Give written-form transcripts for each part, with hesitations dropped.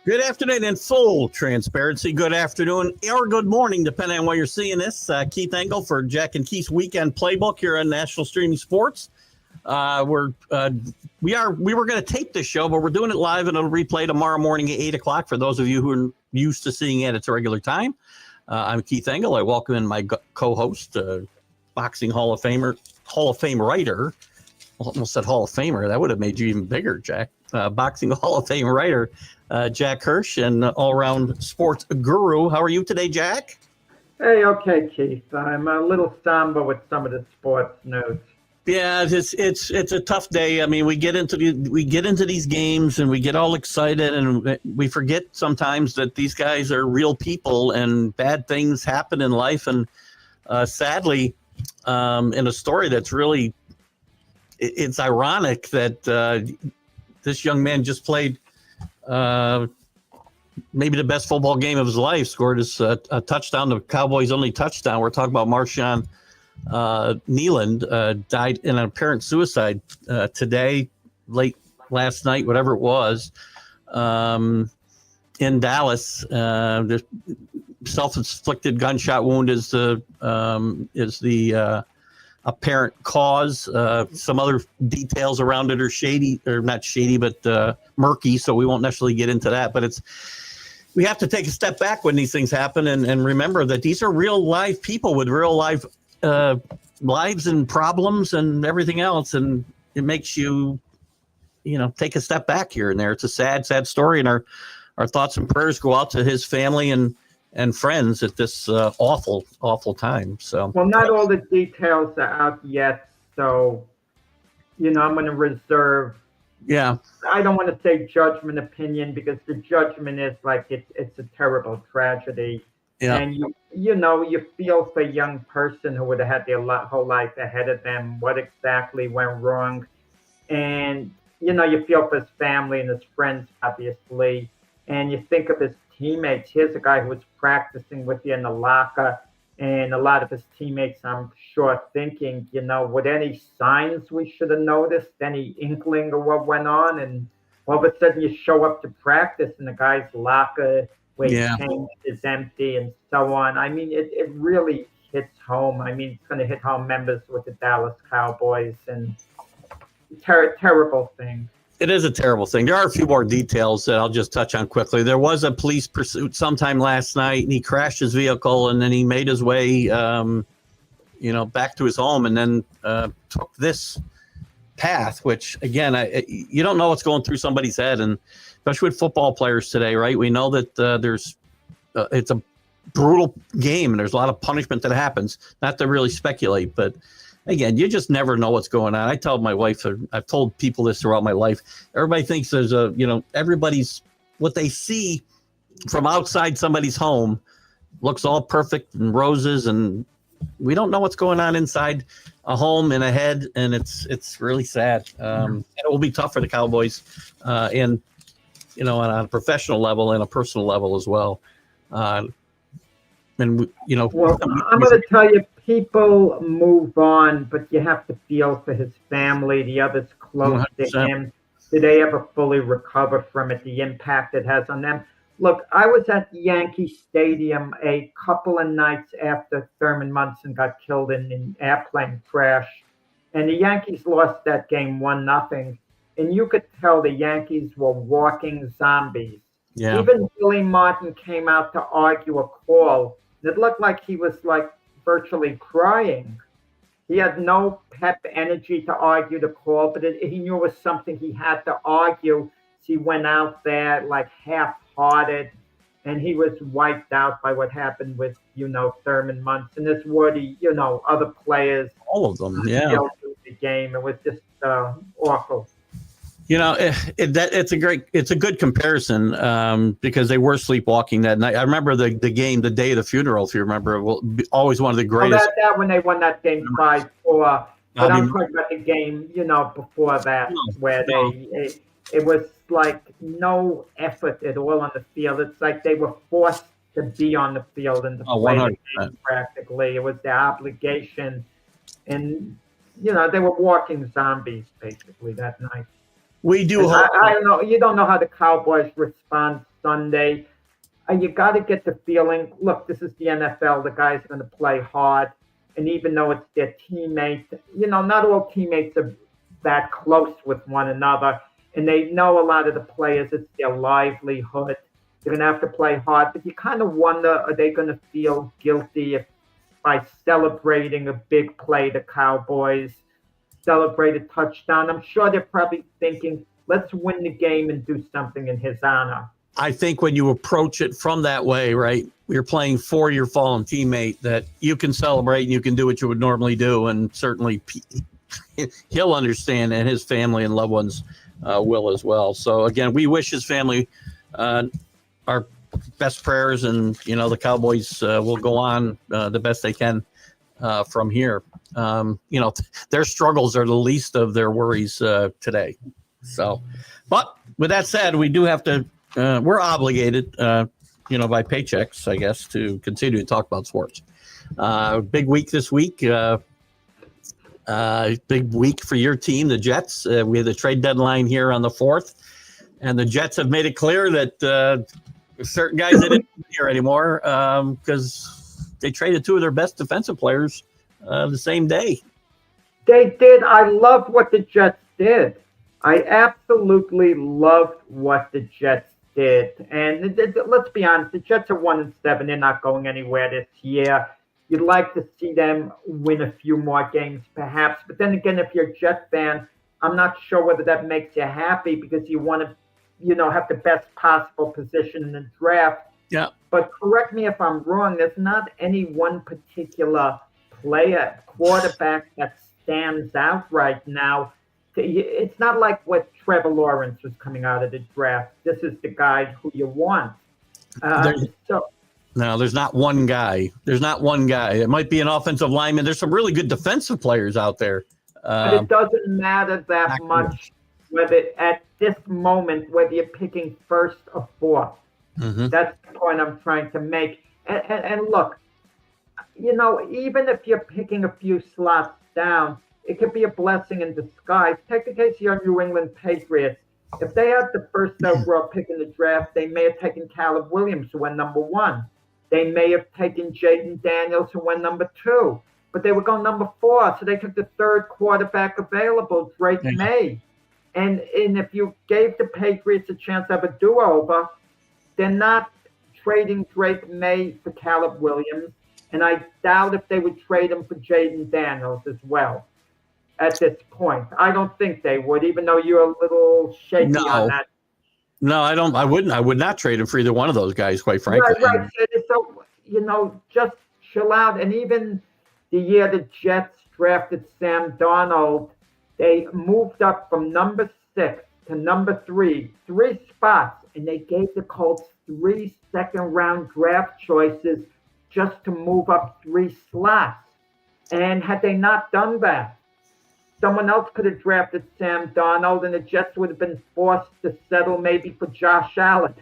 Good afternoon in full transparency. Good afternoon or good morning, depending on where you're seeing this. Keith Engle for Jack and Keith's Weekend Playbook here on National Streaming Sports. We were going to tape this show, but we're doing it live and it'll replay tomorrow morning at 8 o'clock for those of you who are used to seeing it at its regular time. I'm Keith Engle. I welcome in my co-host, boxing Hall of Fame writer. Almost said Hall of Famer. That would have made you even bigger, Jack. Boxing Hall of Fame writer, Jack Hirsch, and all-around sports guru. How are you today, Jack? Hey, okay, Keith. I'm a little somber with some of the sports news. Yeah, it's a tough day. I mean, we get into these games and we get all excited, and we forget sometimes that these guys are real people and bad things happen in life. And sadly, in a story that's really, it's ironic that this young man just played maybe the best football game of his life, scored his a touchdown, the Cowboys' only touchdown. We're talking about Marshawn Nealand, died in an apparent suicide today, late last night, whatever it was, in Dallas. The self-inflicted gunshot wound is the apparent cause. Some other details around it are shady, or not shady, but murky. So we won't necessarily get into that. But we have to take a step back when these things happen and remember that these are real live people with real life lives and problems and everything else. And it makes you, take a step back here and there. It's a sad, sad story. And our thoughts and prayers go out to his family and friends at this awful, awful time. So, well, not all the details are out yet. So, I'm going to reserve. Yeah. I don't want to say judgment opinion because the judgment is like it's a terrible tragedy. Yeah. And you feel for a young person who would have had their whole life ahead of them, what exactly went wrong. And, you feel for his family and his friends, obviously. And you think of his teammates. Here's a guy who was practicing with you in the locker. And a lot of his teammates, I'm sure, thinking, what any signs we should have noticed, any inkling of what went on. And all of a sudden you show up to practice and the guy's locker where his change is empty and so on. I mean, it really hits home. I mean, it's going to hit home members with the Dallas Cowboys and terrible thing. It is a terrible thing. There are a few more details that I'll just touch on quickly. There was a police pursuit sometime last night, and he crashed his vehicle, and then he made his way, back to his home, and then took this path, which, again, you don't know what's going through somebody's head, and especially with football players today, right? We know that it's a brutal game, and there's a lot of punishment that happens. Not to really speculate, but again, you just never know what's going on. I tell my wife, I've told people this throughout my life. Everybody thinks there's everybody's, what they see from outside somebody's home looks all perfect and roses, and we don't know what's going on inside a home and a head, and it's really sad. And it will be tough for the Cowboys, and on a professional level and a personal level as well. Well, I'm going to tell you, people move on, but you have to feel for his family, the others close 100%. To him. Do they ever fully recover from it, the impact it has on them? Look, I was at Yankee Stadium a couple of nights after Thurman Munson got killed in an airplane crash, and the Yankees lost that game 1-0, and you could tell the Yankees were walking zombies. Yeah. Even Billy Martin came out to argue a call. It looked like he was virtually crying. He had no pep energy to argue the call, but he knew it was something he had to argue. So he went out there half-hearted, and he was wiped out by what happened with, Thurman Munson. This Woody, other players. All of them, yeah. The game. It was just awful. It's a good comparison because they were sleepwalking that night. I remember the game, the day of the funeral, if you remember, always one of the greatest. That when they won that game 5-4. But I'm talking about the game, before that, where it was like no effort at all on the field. It's like they were forced to be on the field and to play the game practically. It was their obligation. And, they were walking zombies basically that night. We do. I don't know. You don't know how the Cowboys respond Sunday. You got to get the feeling, look, this is the NFL. The guys are going to play hard. And even though it's their teammates, not all teammates are that close with one another. And they know a lot of the players, it's their livelihood. They're going to have to play hard. But you kind of wonder, are they going to feel guilty by celebrating a big play, the Cowboys celebrate a touchdown? I'm sure they're probably thinking, let's win the game and do something in his honor. I think when you approach it from that way, right, you're playing for your fallen teammate, that you can celebrate and you can do what you would normally do. And certainly he'll understand, and his family and loved ones will as well. So, again, we wish his family our best prayers, and, the Cowboys will go on the best they can from here. Their struggles are the least of their worries today. So, but with that said, we do have to, we're obligated, by paychecks, I guess, to continue to talk about sports. Big week this week. Big week for your team, the Jets. We have the trade deadline here on the 4th, and the Jets have made it clear that certain guys they didn't here anymore because they traded 2 of their best defensive players the same day. They did. I love what the Jets did. I absolutely loved what the Jets did. And let's be honest, the Jets are 1-7. They're not going anywhere this year. You'd like to see them win a few more games, perhaps. But then again, if you're a Jet fan, I'm not sure whether that makes you happy because you want to, have the best possible position in the draft. Yeah. But correct me if I'm wrong. There's not any one particular player, quarterback that stands out right now. It's not like what Trevor Lawrence was coming out of the draft. This is the guy who you want. No, there's not one guy. It might be an offensive lineman. There's some really good defensive players out there. But it doesn't matter that much whether at this moment, whether you're picking first or fourth. Mm-hmm. That's the point I'm trying to make. And look, even if you're picking a few slots down, it could be a blessing in disguise. Take the case of your New England Patriots. If they had the first overall pick in the draft, they may have taken Caleb Williams, who went number 1. They may have taken Jaden Daniels, who went number 2. But they were going number 4, so they took the 3rd quarterback available, Drake May. And if you gave the Patriots a chance to have a do-over, they're not trading Drake May for Caleb Williams. And I doubt if they would trade him for Jaden Daniels as well at this point. I don't think they would, even though you're a little shaky on that. No, I don't. I wouldn't. I would not trade him for either one of those guys, quite frankly. Right. So, just chill out. And even the year the Jets drafted Sam Darnold, they moved up from number 6 to number 3 spots, and they gave the Colts 3 second-round draft choices just to move up 3 slots. And had they not done that, someone else could have drafted Sam Darnold, and the Jets would have been forced to settle maybe for Josh Allen.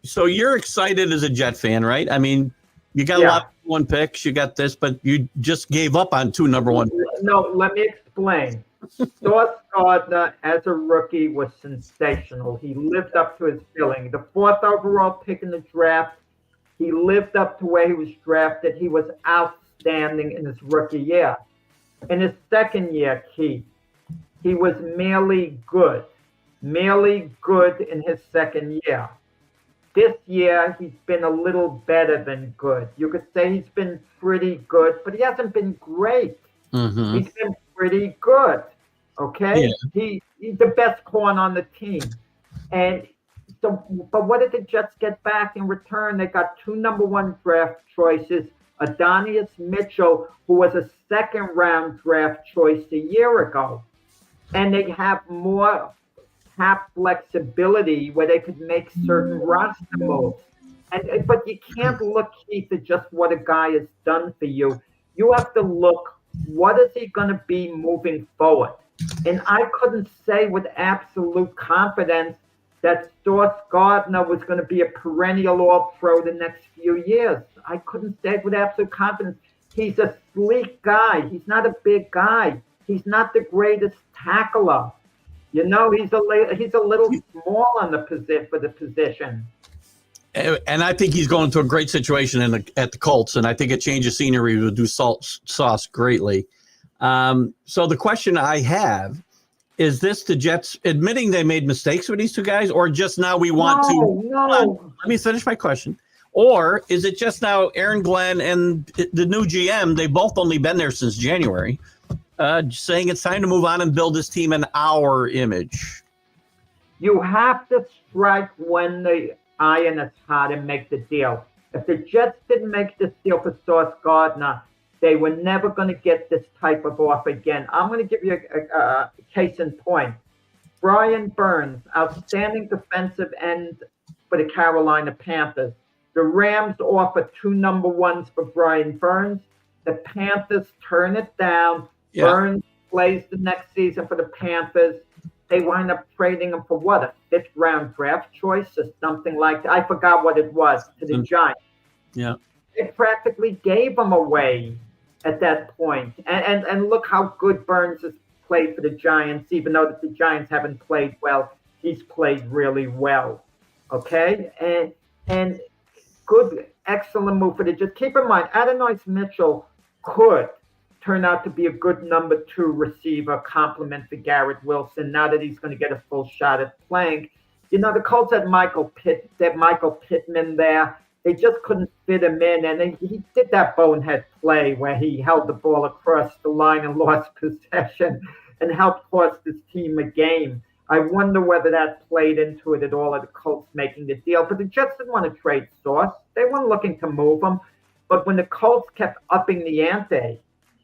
So you're excited as a Jet fan, right? I mean, you got a lot of number 1 picks, you got this, but you just gave up on 2 number 1 picks. No, let me explain. Sauce Gardner, as a rookie, was sensational. He lived up to his billing. The 4th overall pick in the draft, he lived up to where he was drafted. He was outstanding in his rookie year. In his second year, Keith, he was merely good in his second year. This year, he's been a little better than good. You could say he's been pretty good, but he hasn't been great. Mm-hmm. He's been pretty good, okay? Yeah. He's the best corner on the team. And so, but what did the Jets get back in return? They got 2 number 1 draft choices, Adonis Mitchell, who was a 2nd-round draft choice a year ago. And they have more cap flexibility where they could make certain roster moves. But you can't look, Keith, at just what a guy has done for you. You have to look, what is he going to be moving forward? And I couldn't say with absolute confidence that Sauce Gardner was going to be a perennial All-Pro the next few years. I couldn't say it with absolute confidence. He's a sleek guy. He's not a big guy. He's not the greatest tackler. He's a little small on for the position. And I think he's going to a great situation at the Colts, and I think a change of scenery would do Sauce greatly. So the question I have is this: the Jets admitting they made mistakes with these two guys, or just now we want to? No. Let me finish my question. Or is it just now Aaron Glenn and the new GM? They both only been there since January, saying it's time to move on and build this team in our image. You have to strike when the iron is hot and make the deal. If the Jets didn't make this deal for Sauce Gardner, they were never going to get this type of offer again. I'm going to give you a case in point. Brian Burns, outstanding defensive end for the Carolina Panthers. The Rams offer 2 number ones for Brian Burns. The Panthers turn it down. Yeah. Burns plays the next season for the Panthers. They wind up trading him for what, a 5th-round draft choice or something like that. I forgot what it was, to the Giants. Yeah. They practically gave him away at that point. And look how good Burns has played for the Giants, even though the Giants haven't played well. He's played really well. Okay? And good, excellent move for the Jets. Keep in mind, Adonai Mitchell could turn out to be a good number 2 receiver, complement for Garrett Wilson, now that he's going to get a full shot at playing. You know, the Colts had Michael Pittman there. They just couldn't fit him in, and he did that bonehead play where he held the ball across the line and lost possession and helped cost his team a game. I wonder whether that played into it at all, at the Colts making the deal. But the Jets didn't want to trade Sauce. They weren't looking to move him. But when the Colts kept upping the ante,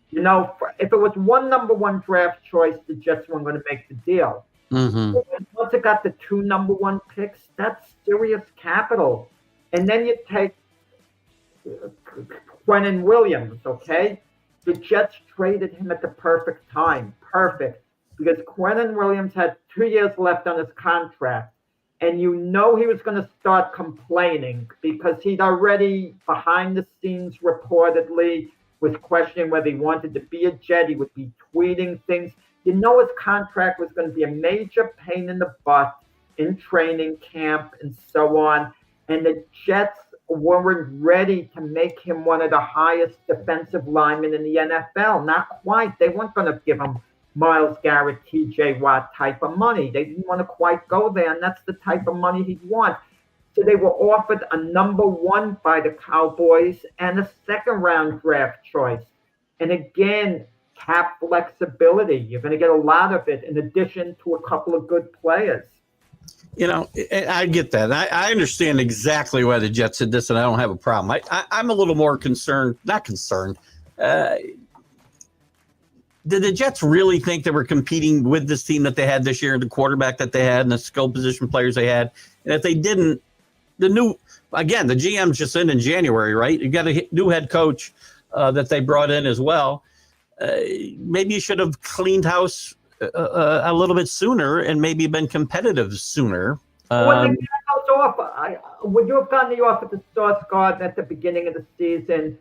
you know, if it was 1 number 1 draft choice, the Jets weren't going to make the deal. Mm-hmm. Once it got the 2 number 1 picks, that's serious capital. And then you take Quinnen Williams, okay? The Jets traded him at the perfect time. Perfect. Because Quinnen Williams had 2 years left on his contract. And you know he was going to start complaining because he'd already, behind the scenes, reportedly was questioning whether he wanted to be a Jet. He would be tweeting things. You know his contract was going to be a major pain in the butt in training camp and so on. And the Jets weren't ready to make him one of the highest defensive linemen in the NFL. Not quite. They weren't going to give him Myles Garrett, TJ Watt type of money. They didn't want to quite go there, and that's the type of money he'd want. So they were offered a number 1 by the Cowboys and a 2nd-round draft choice. And again, cap flexibility. You're going to get a lot of it in addition to a couple of good players. You know, I get that. I understand exactly why the Jets did this, and I don't have a problem. I'm a little more concerned, not concerned. Did the Jets really think they were competing with this team that they had this year, the quarterback that they had, and the skill position players they had? And if they didn't, the GM's just in January, right? You got a new head coach that they brought in as well. Maybe you should have cleaned house a little bit sooner and maybe been competitive sooner. When would you have gotten the offer to Sauce Gardner at the beginning of the season?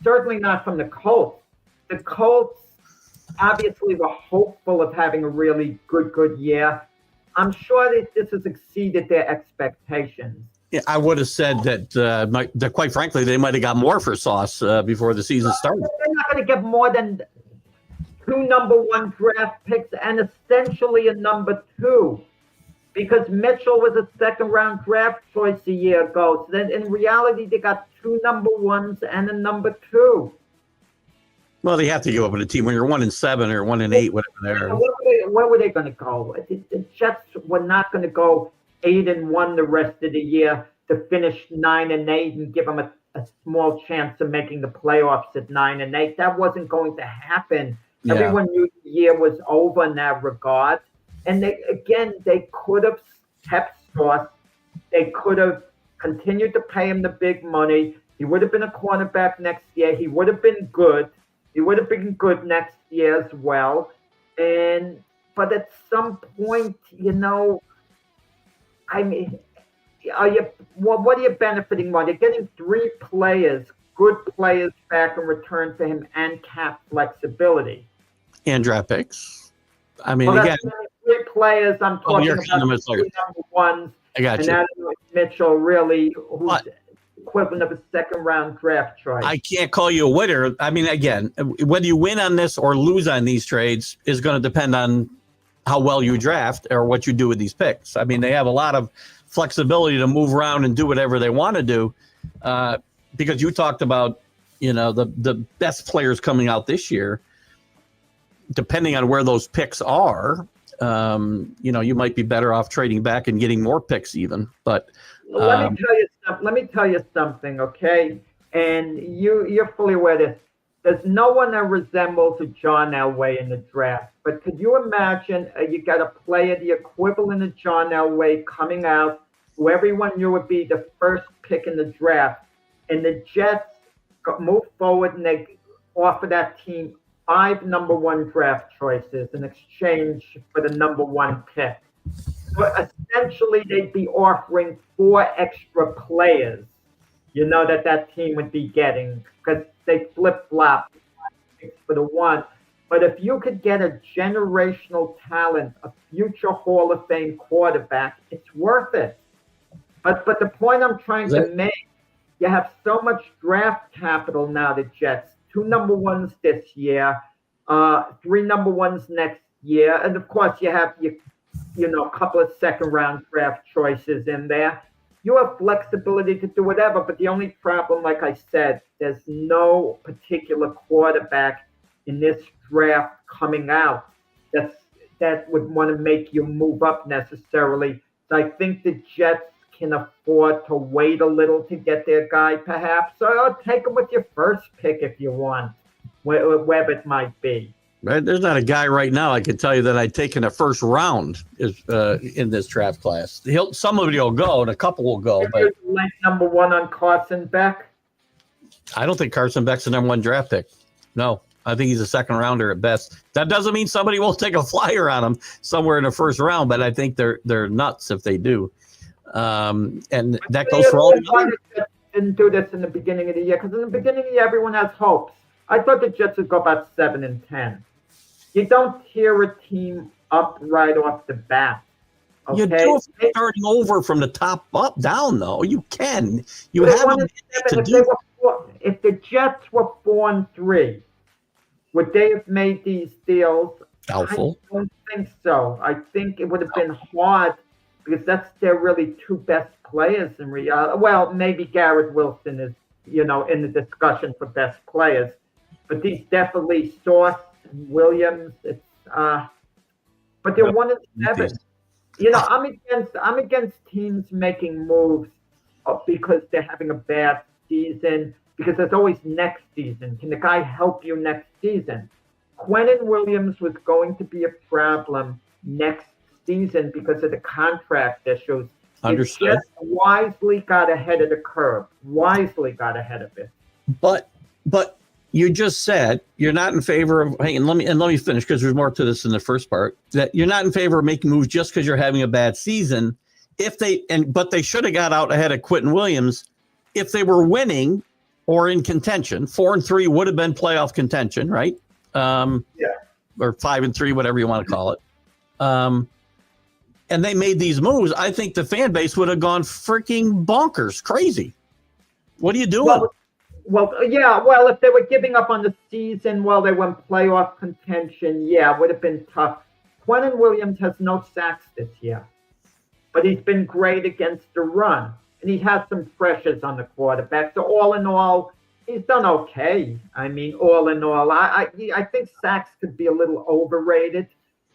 Certainly not from the Colts. The Colts obviously were hopeful of having a really good year. I'm sure that this has exceeded their expectations. Yeah, I would have said that, quite frankly, they might have got more for Sauce before the season started. They're not going to get more than 2 number 1 draft picks and essentially a number 2. Because Mitchell was a 2nd-round draft choice a year ago. So then in reality, they got 2 number 1s and a number 2. Well, they have to give up with a team when you're 1-7 or 1-8, whatever they are. Where were they going to go? The Jets were not going to go 8-1 the rest of the year to finish 9-8 and give them a small chance of making the playoffs at 9-8. That wasn't going to happen. Yeah. Everyone knew the year was over in that regard. And they could have kept Sauce. They could have continued to pay him the big money. He would have been a cornerback next year. He would have been good. He would have been good next year as well. But at some point, you know, I mean, what are you benefiting more? They're getting 3 players, good players back in return for him and cap flexibility. And draft picks. I mean, again, 3 players. I'm talking about 3 number 1s I got And you. Adam Mitchell really, who's But equivalent of a second-round draft choice. I can't call you a winner. I mean, again, whether you win on this or lose on these trades is going to depend on how well you draft or what you do with these picks. I mean, they have a lot of flexibility to move around and do whatever they want to do. Because you talked about, the best players coming out this year, depending on where those picks are, you might be better off trading back and getting more picks even. But let me tell you something, okay? And you're fully aware of this. There's no one that resembles a John Elway in the draft. But could you imagine you got a player the equivalent of John Elway coming out, who everyone knew would be the first pick in the draft, and the Jets move forward and they offer that team 5 number 1 draft choices in exchange for the number 1 pick. So essentially, they'd be offering 4 extra players, that team would be getting, because they flip-flop for the 1. But if you could get a generational talent, a future Hall of Fame quarterback, it's worth it. But the point I'm trying to make, you have so much draft capital now, the Jets. 2 number 1s this year, 3 number 1s next year, and of course you have a couple of second-round draft choices in there. You have flexibility to do whatever, but the only problem, like I said, there's no particular quarterback in this draft coming out that would want to make you move up necessarily. So I think the Jets can afford to wait a little to get their guy, perhaps. So I'll take him with your first pick if you want, wherever it might be. Right, there's not a guy right now I can tell you that I'd take in the first round in this draft class. Somebody will go, and a couple will go. But Like number 1 on Carson Beck. I don't think Carson Beck's the number 1 draft pick. No, I think he's a second rounder at best. That doesn't mean somebody won't take a flyer on him somewhere in the first round, but I think they're nuts if they do. And that goes for all the others. Didn't do this in the beginning of the year, because in the beginning of the year everyone has hopes. I thought the Jets would go about 7-10. You don't tear a team up right off the bat. Okay? You do starting over from the top up down, though. You can. You have to do. If the Jets were 4-3, would they have made these deals? Doubtful. I don't think so. I think it would have been hard, because that's their really 2 best players in reality. Well, maybe Garrett Wilson is, in the discussion for best players, but these definitely Sauce and Williams. It's but they're 1-7. I'm against teams making moves because they're having a bad season, because there's always next season. Can the guy help you next season? Quinnen Williams was going to be a problem next season because of the contract issues. Understood. Just wisely got ahead of the curve. Wisely got ahead of it. But you just said you're not in favor of. Hey, and let me finish, because there's more to this in the first part. That you're not in favor of making moves just because you're having a bad season. But they should have got out ahead of Quinnen Williams if they were winning or in contention. 4-3 would have been playoff contention, right? Or 5-3, whatever you want to call it. And they made these moves. I think the fan base would have gone freaking bonkers, crazy. What are you doing? Well, if they were giving up on the season while they were in playoff contention, it would have been tough. Quinnen Williams has no sacks this year, but he's been great against the run, and he has some pressures on the quarterback. So all in all, he's done okay. I mean, all in all, I think sacks could be a little overrated,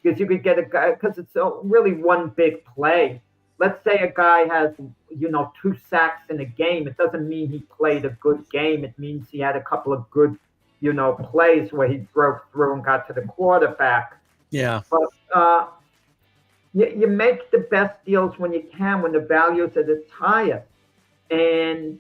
because you could get a guy, because it's really one big play. Let's say a guy has, 2 sacks in a game. It doesn't mean he played a good game. It means he had a couple of good, plays where he broke through and got to the quarterback. Yeah. But you make the best deals when you can, when the values are the highest. And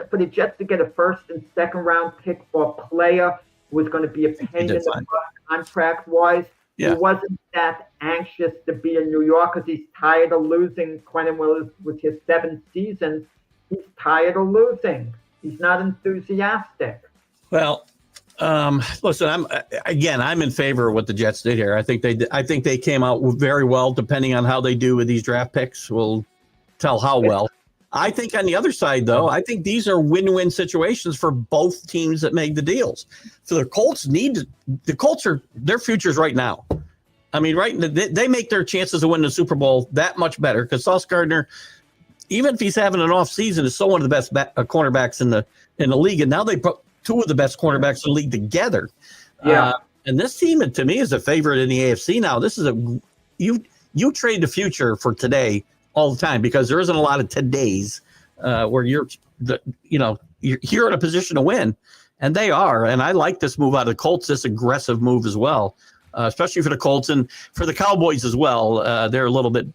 for the Jets to get a first and second round pick for a player who was going to be a pain in the butt contract-wise, he wasn't that anxious to be in New York because he's tired of losing. Quinnen Williams with his 7th season, he's tired of losing. He's not enthusiastic. Well, listen, I'm in favor of what the Jets did here. I think they came out very well. Depending on how they do with these draft picks, will tell how well. I think on the other side, though, I think these are win-win situations for both teams that make the deals. So the Colts their futures right now. I mean, they make their chances of winning the Super Bowl that much better because Sauce Gardner, even if he's having an off season, is still one of the best cornerbacks in the league. And now they put two of the best cornerbacks in the league together. Yeah. And this team, to me, is a favorite in the AFC now. This is you trade the future for today all the time because there isn't a lot of todays where you're here in a position to win, and they are. And I like this move out of the Colts, this aggressive move as well, especially for the Colts and for the Cowboys as well. They're a little bit,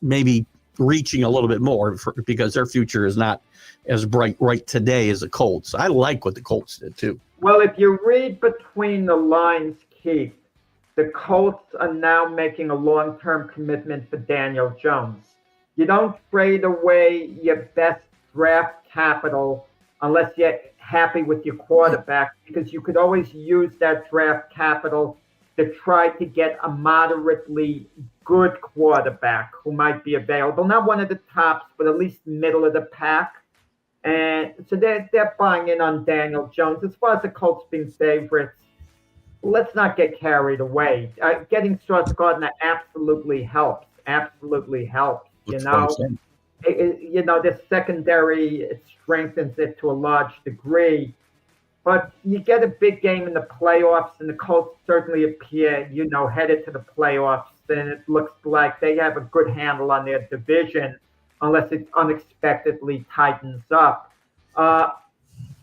maybe reaching a little bit more because their future is not as bright right today as the Colts. I like what the Colts did too. Well, if you read between the lines, Keith, the Colts are now making a long-term commitment for Daniel Jones. You don't trade away your best draft capital unless you're happy with your quarterback, because you could always use that draft capital to try to get a moderately good quarterback who might be available. Not one of the tops, but at least middle of the pack. And so they're buying in on Daniel Jones. As far as the Colts being favorites, let's not get carried away. Getting Sauce Gardner absolutely helps. Absolutely helps. The secondary, it strengthens it to a large degree. But you get a big game in the playoffs, and the Colts certainly appear, headed to the playoffs. And it looks like they have a good handle on their division, unless it unexpectedly tightens up.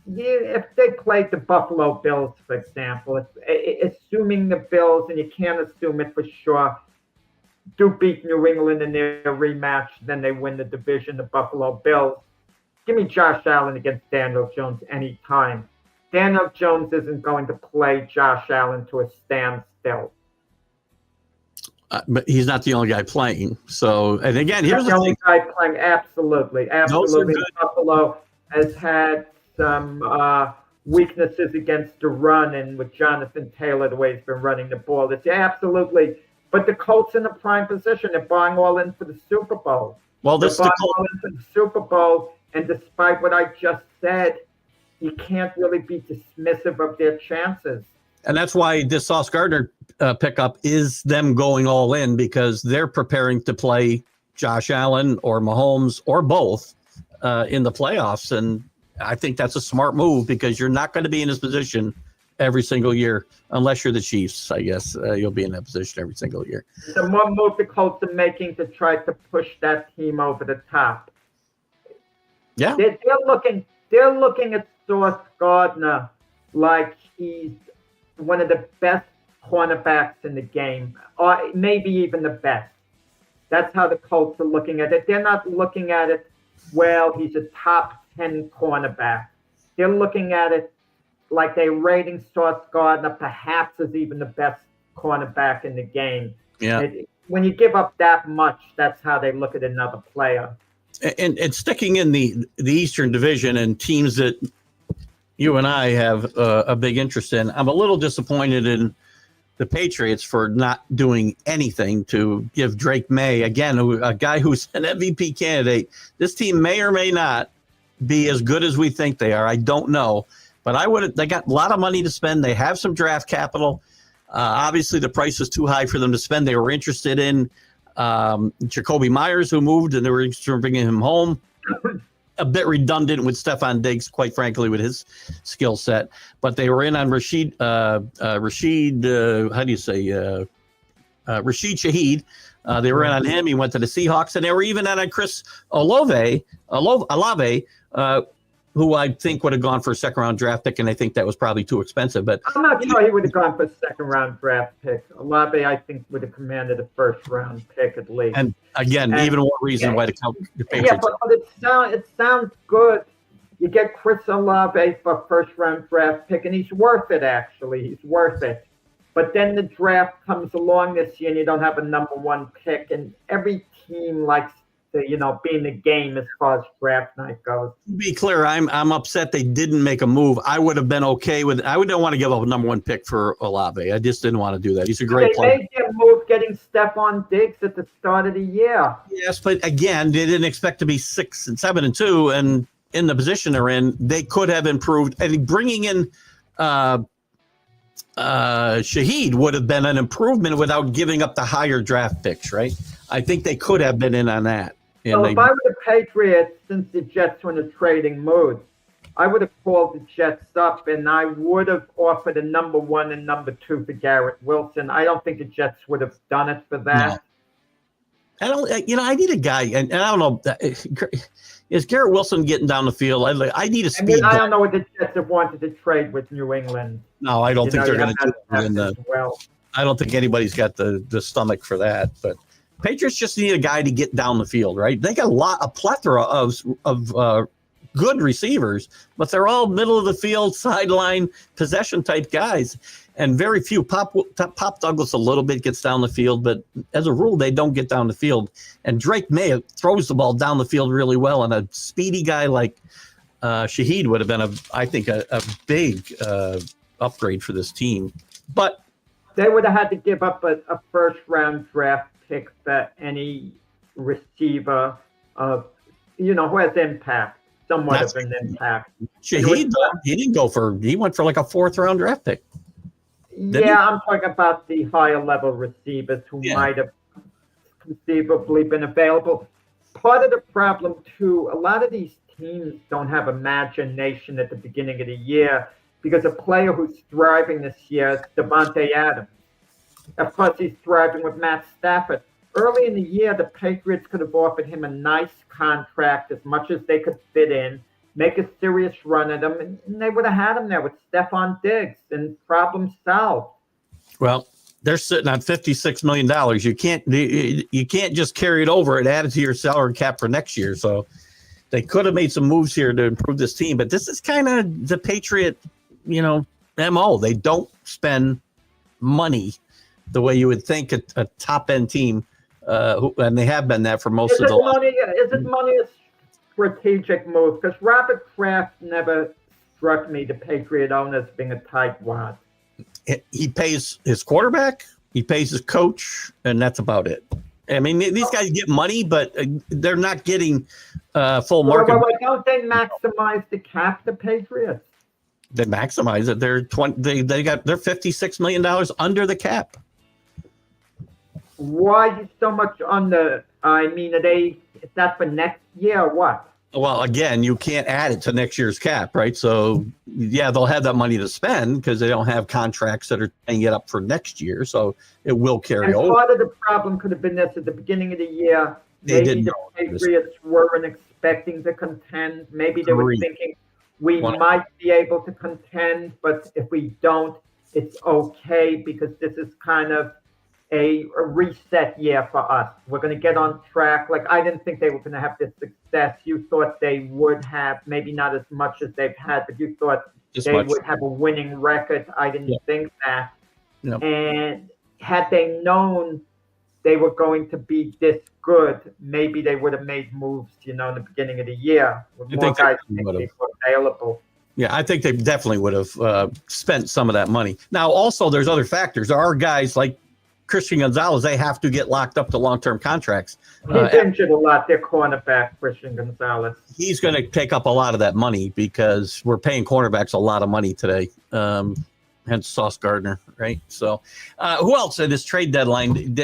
If they played the Buffalo Bills, for example, assuming the Bills, and you can't assume it for sure, do beat New England in their rematch, then they win the division, the Buffalo Bills. Give me Josh Allen against Daniel Jones anytime. Daniel Jones isn't going to play Josh Allen to a standstill. But he's not the only guy playing. So, and again, here's the only guy playing. Absolutely. Buffalo has had some weaknesses against the run, and with Jonathan Taylor, the way he's been running the ball, absolutely. But the Colts in a prime position. They're buying all in for the Super Bowl. Well, they're buying all in for the Super Bowl, and despite what I just said, you can't really be dismissive of their chances. And that's why this Sauce Gardner pickup is them going all in, because they're preparing to play Josh Allen or Mahomes or both in the playoffs. And I think that's a smart move, because you're not going to be in this position every single year unless you're the Chiefs. I guess you'll be in that position every single year. The one move the Colts are making to try to push that team over the top. Yeah, they're looking at Sauce Gardner like he's one of the best cornerbacks in the game, or maybe even the best. That's how the Colts are looking at it. They're not looking at it, well, he's a top 10 cornerback. They're looking at it like they're rating Sauce Gardner perhaps as even the best cornerback in the game. Yeah. When you give up that much, that's how they look at another player. And sticking in the Eastern Division and teams that you and I have a big interest in, I'm a little disappointed in the Patriots for not doing anything to give Drake May, again, a guy who's an MVP candidate. This team may or may not be as good as we think they are. I don't know. But they got a lot of money to spend. They have some draft capital. Obviously, the price was too high for them to spend. They were interested in Jacoby Myers, who moved, and they were interested in bringing him home. A bit redundant with Stephon Diggs, quite frankly, with his skill set. But they were in on Rashid Shaheed. They were in on him. He went to the Seahawks, and they were even in on Chris Olave, who I think would have gone for a second-round draft pick, and I think that was probably too expensive. But I'm not sure he would have gone for a second-round draft pick. Olave, I think, would have commanded a first-round pick at least. And again, even more reason why the Patriots. Yeah, but it sounds good. You get Chris Olave for a first-round draft pick, and he's worth it, actually. He's worth it. But then the draft comes along this year, and you don't have a number one pick, and every team likes to, being the game as far as draft night goes. To be clear, I'm upset they didn't make a move. I would have been okay with. I wouldn't want to give up a number 1 pick for Olave. I just didn't want to do that. He's a great player. They made their move getting Stephon Diggs at the start of the year. Yes, but again, they didn't expect to be 6 and 7 and 2, and in the position they're in, they could have improved. And bringing in Shaheed would have been an improvement without giving up the higher draft picks, right? I think they could have been in on that. So if I were the Patriots, since the Jets were in a trading mood, I would have called the Jets up and I would have offered a number 1 and number 2 for Garrett Wilson. I don't think the Jets would have done it for that. No. I need a guy, and I don't know, is Garrett Wilson getting down the field? I need a speed guy. I don't know what the Jets have wanted to trade with New England. No, I don't think they're going to do it. Well, I don't think anybody's got the stomach for that, but Patriots just need a guy to get down the field, right? They got a plethora of good receivers, but they're all middle of the field, sideline, possession type guys, and very few. Pop Douglas a little bit gets down the field, but as a rule, they don't get down the field. And Drake May throws the ball down the field really well, and a speedy guy like Shaheed would have been, I think, a big upgrade for this team. But they would have had to give up a first-round draft pick for any receiver who has impact, somewhat of an impact. Shaheed, he went for like a 4th-round draft pick. I'm talking about the higher-level receivers who might have conceivably been available. Part of the problem, too, a lot of these teams don't have imagination at the beginning of the year because a player who's thriving this year is Devontae Adams. Of course, he's thriving with Matt Stafford. Early in the year, the Patriots could have offered him a nice contract, as much as they could fit in, make a serious run at him, and they would have had him there with Stephon Diggs, and problem solved. Well, they're sitting on $56 million. You can't just carry it over and add it to your salary cap for next year. So they could have made some moves here to improve this team, but this is kind of the Patriot, MO. They don't spend money the way you would think a top-end team, and they have been that for most of the money. Is it money a strategic move? Because Robert Kraft never struck me, the Patriot owners, being a tightwad. He pays his quarterback, he pays his coach, and that's about it. I mean, these guys get money, but they're not getting full market. Wait, don't they maximize the cap, the Patriots? They maximize it. They're they're $56 million under the cap. Why is so much under? I mean, is that for next year or what? Well, again, you can't add it to next year's cap, right? So, yeah, they'll have that money to spend because they don't have contracts that are paying it up for next year. So it will carry over. Part of the problem could have been this at the beginning of the year. Maybe the Patriots weren't expecting to contend. Maybe they were thinking we might be able to contend, but if we don't, it's okay because this is kind of a reset year for us. We're going to get on track. Like, I didn't think they were going to have this success. You thought they would have, maybe not as much as they've had, but you thought would have a winning record. I didn't think that. No. And had they known they were going to be this good, maybe they would have made moves, in the beginning of the year with more guys available. Yeah, I think they definitely would have spent some of that money. Now, also, there's other factors. There are guys like Christian Gonzalez, they have to get locked up to long-term contracts. He's injured a lot. Their cornerback, Christian Gonzalez. He's going to take up a lot of that money because we're paying cornerbacks a lot of money today. Hence Sauce Gardner, right? So who else at this trade deadline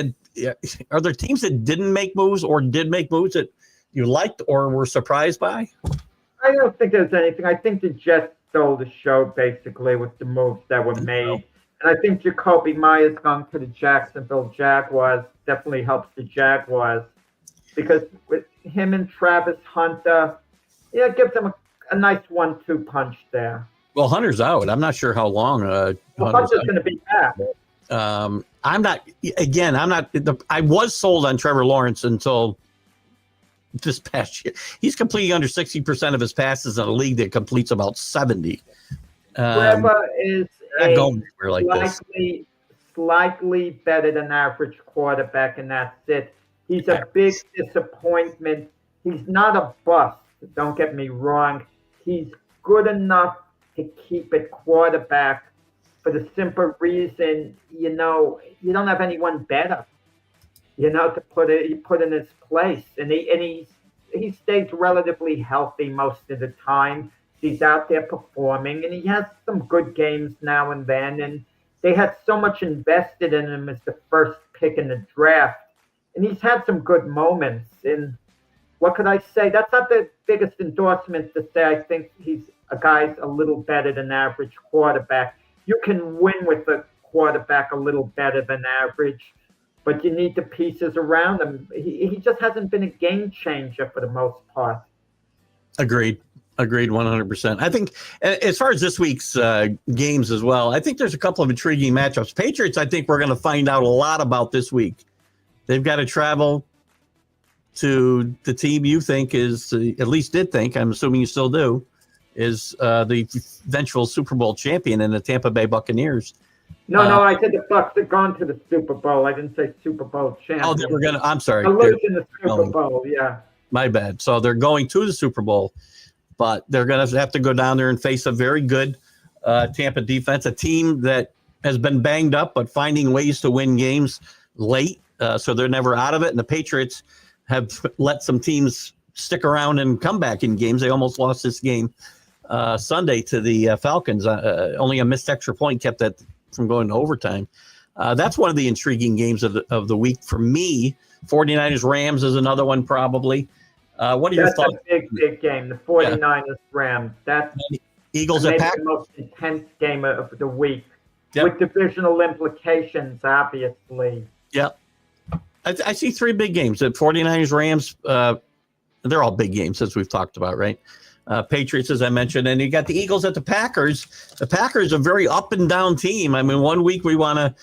are there teams that didn't make moves or did make moves that you liked or were surprised by? I don't think there's anything. I think the Jets stole the show basically with the moves that were made. And I think Jacoby Myers going to the Jacksonville Jaguars definitely helps the Jaguars because with him and Travis Hunter, it gives them a nice 1-2 punch there. Well, Hunter's out. I'm not sure how long. Hunter's going to be back. I was sold on Trevor Lawrence until this past year. He's completing under 60% of his passes in a league that completes about 70. Trevor is like slightly better than average quarterback, and that's it. He's a big disappointment. He's not a bust, don't get me wrong. He's good enough to keep it quarterback for the simple reason, you don't have anyone better, to put in his place. And he stays relatively healthy most of the time. He's out there performing, and he has some good games now and then. And they had so much invested in him as the first pick in the draft. And he's had some good moments. And what could I say? That's not the biggest endorsement to say I think he's a guy's a little better than average quarterback. You can win with a quarterback a little better than average, but you need the pieces around him. He just hasn't been a game changer for the most part. Agreed 100%. I think as far as this week's games as well, I think there's a couple of intriguing matchups. Patriots, I think we're going to find out a lot about this week. They've got to travel to the team you think is, at least did think, I'm assuming you still do, is the eventual Super Bowl champion in the Tampa Bay Buccaneers. No, I said the Bucs have gone to the Super Bowl. I didn't say Super Bowl champion. Oh, they were going to, I'm sorry. They're losing the Super Bowl, yeah. My bad. So they're going to the Super Bowl, but they're going to have to go down there and face a very good Tampa defense, a team that has been banged up, but finding ways to win games late. So they're never out of it. And the Patriots have let some teams stick around and come back in games. They almost lost this game Sunday to the Falcons. Only a missed extra point kept that from going to overtime. That's one of the intriguing games of the week for me. 49ers Rams is another one probably. What are your thoughts? That's a big game. The 49ers Rams. That's Eagles maybe at the most intense game of the week, yep. with divisional implications, obviously. Yeah. I see three big games. The 49ers Rams, they're all big games as we've talked about, right? Patriots, as I mentioned, and you got the Eagles at the Packers. The Packers are a very up and down team. I mean, one week we want to,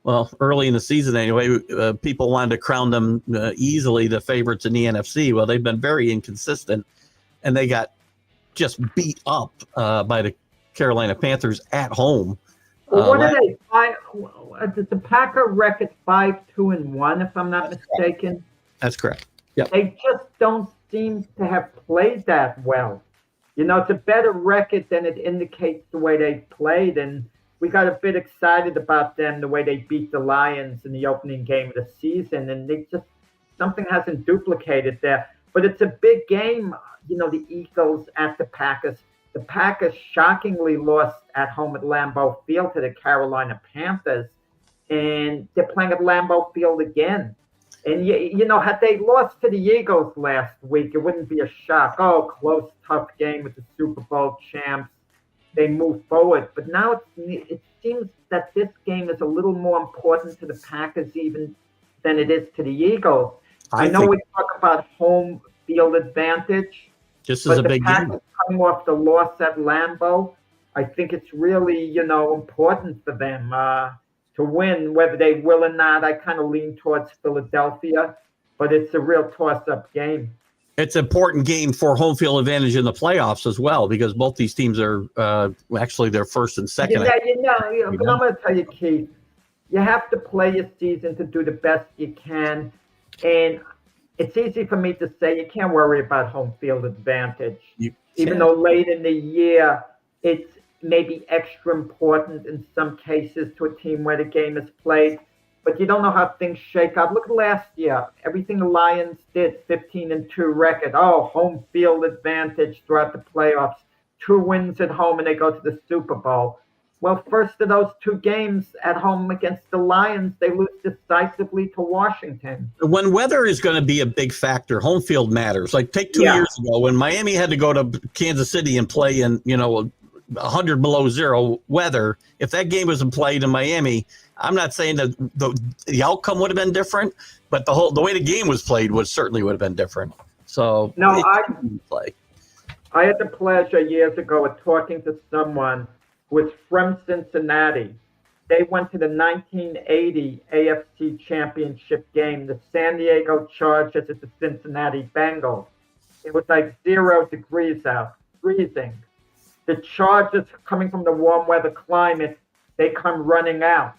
well, early in the season anyway, people wanted to crown them easily the favorites in the NFC. Well, they've been very inconsistent, and they got just beat up by the Carolina Panthers at home. Well, what are they? Does the Packer record 5-2-1, if I'm not mistaken? That's correct. Yep. They just don't seem to have played that well. It's a better record than it indicates the way they played, and we got a bit excited about them, the way they beat the Lions in the opening game of the season, and something hasn't duplicated there. But it's a big game, the Eagles at the Packers. The Packers shockingly lost at home at Lambeau Field to the Carolina Panthers, and they're playing at Lambeau Field again. And, had they lost to the Eagles last week, it wouldn't be a shock. Oh, close, tough game with the Super Bowl champs. They move forward. But now it seems that this game is a little more important to the Packers even than it is to the Eagles. I know we talk about home field advantage. Just as a big game. Coming off the loss at Lambeau, I think it's really, important for them to win. Whether they will or not, I kind of lean towards Philadelphia, but it's a real toss-up game. It's an important game for home field advantage in the playoffs as well, because both these teams are actually their first and second. But I'm going to tell you, Keith, you have to play your season to do the best you can, and it's easy for me to say you can't worry about home field advantage. Even though late in the year, it's maybe extra important in some cases to a team where the game is played. But you don't know how things shake out. Look at last year. Everything the Lions did, 15-2 record. Oh, home field advantage throughout the playoffs. 2 wins at home, and they go to the Super Bowl. Well, first of those 2 games at home against the Lions, they lose decisively to Washington. When weather is going to be a big factor, home field matters. Like take 2 years ago when Miami had to go to Kansas City and play in, 100 below zero weather. If that game wasn't played in Miami, I'm not saying that the outcome would have been different, but the way the game was played certainly would have been different. So I had the pleasure years ago of talking to someone was from Cincinnati. They went to the 1980 AFC Championship game, the San Diego Chargers at the Cincinnati Bengals. It was like 0 degrees out, freezing. The Chargers, coming from the warm weather climate, they come running out,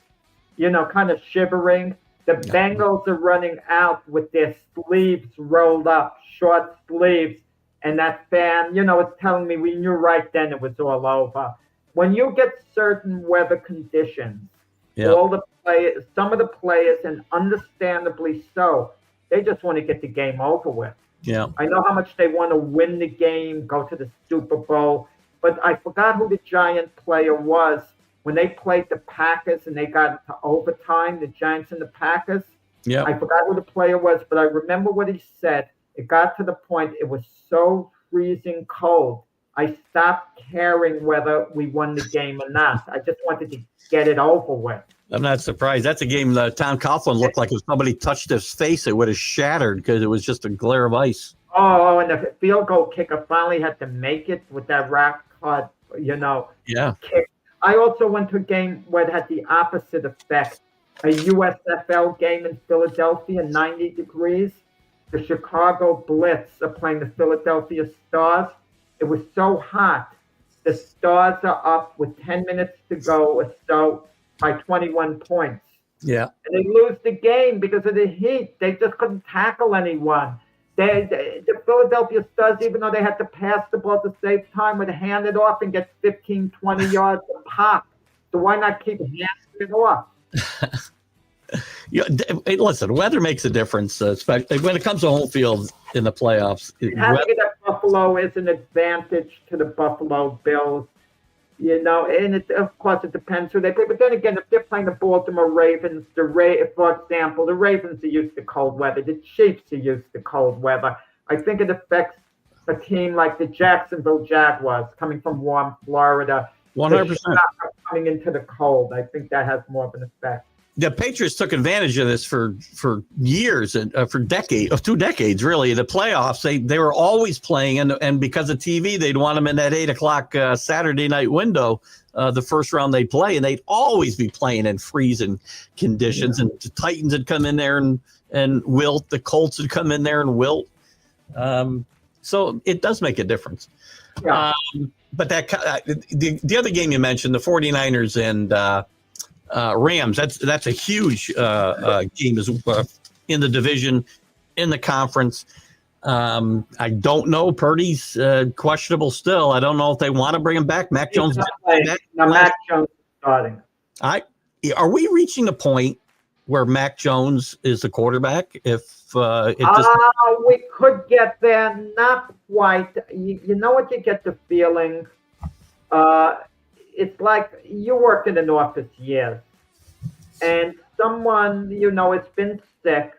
kind of shivering. The Bengals are running out with their sleeves rolled up, short sleeves, and that fan, is telling me we knew right then it was all over. When you get certain weather conditions, all the players, some of the players, and understandably so, they just want to get the game over with. Yeah. I know how much they want to win the game, go to the Super Bowl, but I forgot who the Giant player was when they played the Packers and they got into overtime, the Giants and the Packers. Yeah. I forgot who the player was, but I remember what he said. It got to the point, it was so freezing cold. I stopped caring whether we won the game or not. I just wanted to get it over with. I'm not surprised. That's a game Tom Coughlin looked like if somebody touched his face, it would have shattered because it was just a glare of ice. Oh, and the field goal kicker finally had to make it with that rock hard, kick. I also went to a game where it had the opposite effect. A USFL game in Philadelphia, 90 degrees. The Chicago Blitz are playing the Philadelphia Stars. It was so hot. The Stars are up with 10 minutes to go or so by 21 points. Yeah. And they lose the game because of the heat. They just couldn't tackle anyone. The Philadelphia Stars, even though they had to pass the ball to save time, would hand it off and get 15, 20 yards a pop. So why not keep handing it off? Listen, weather makes a difference, especially when it comes to home field in the playoffs. Having it at Buffalo is an advantage to the Buffalo Bills. And of course it depends who they play. But then again, if they're playing the Baltimore Ravens, for example, the Ravens are used to cold weather. The Chiefs are used to cold weather. I think it affects a team like the Jacksonville Jaguars coming from warm Florida. 100%. Coming into the cold. I think that has more of an effect. The Patriots took advantage of this for years and for 2 decades, really. The playoffs, they were always playing, and because of TV, they'd want them in that 8:00 Saturday night window, the first round they'd play, and they'd always be playing in freezing conditions. Yeah. And the Titans would come in there and wilt. The Colts would come in there and wilt. So it does make a difference. Yeah. But the other game you mentioned, the 49ers and Rams, that's a huge game in the division, in the conference. I don't know. Purdy's questionable still. I don't know if they want to bring him back. Mac Jones. Mac Jones starting. Are we reaching a point where Mac Jones is the quarterback? We could get there, not quite. You know what? You get the feeling. It's like you worked in an office years, and someone, has been sick,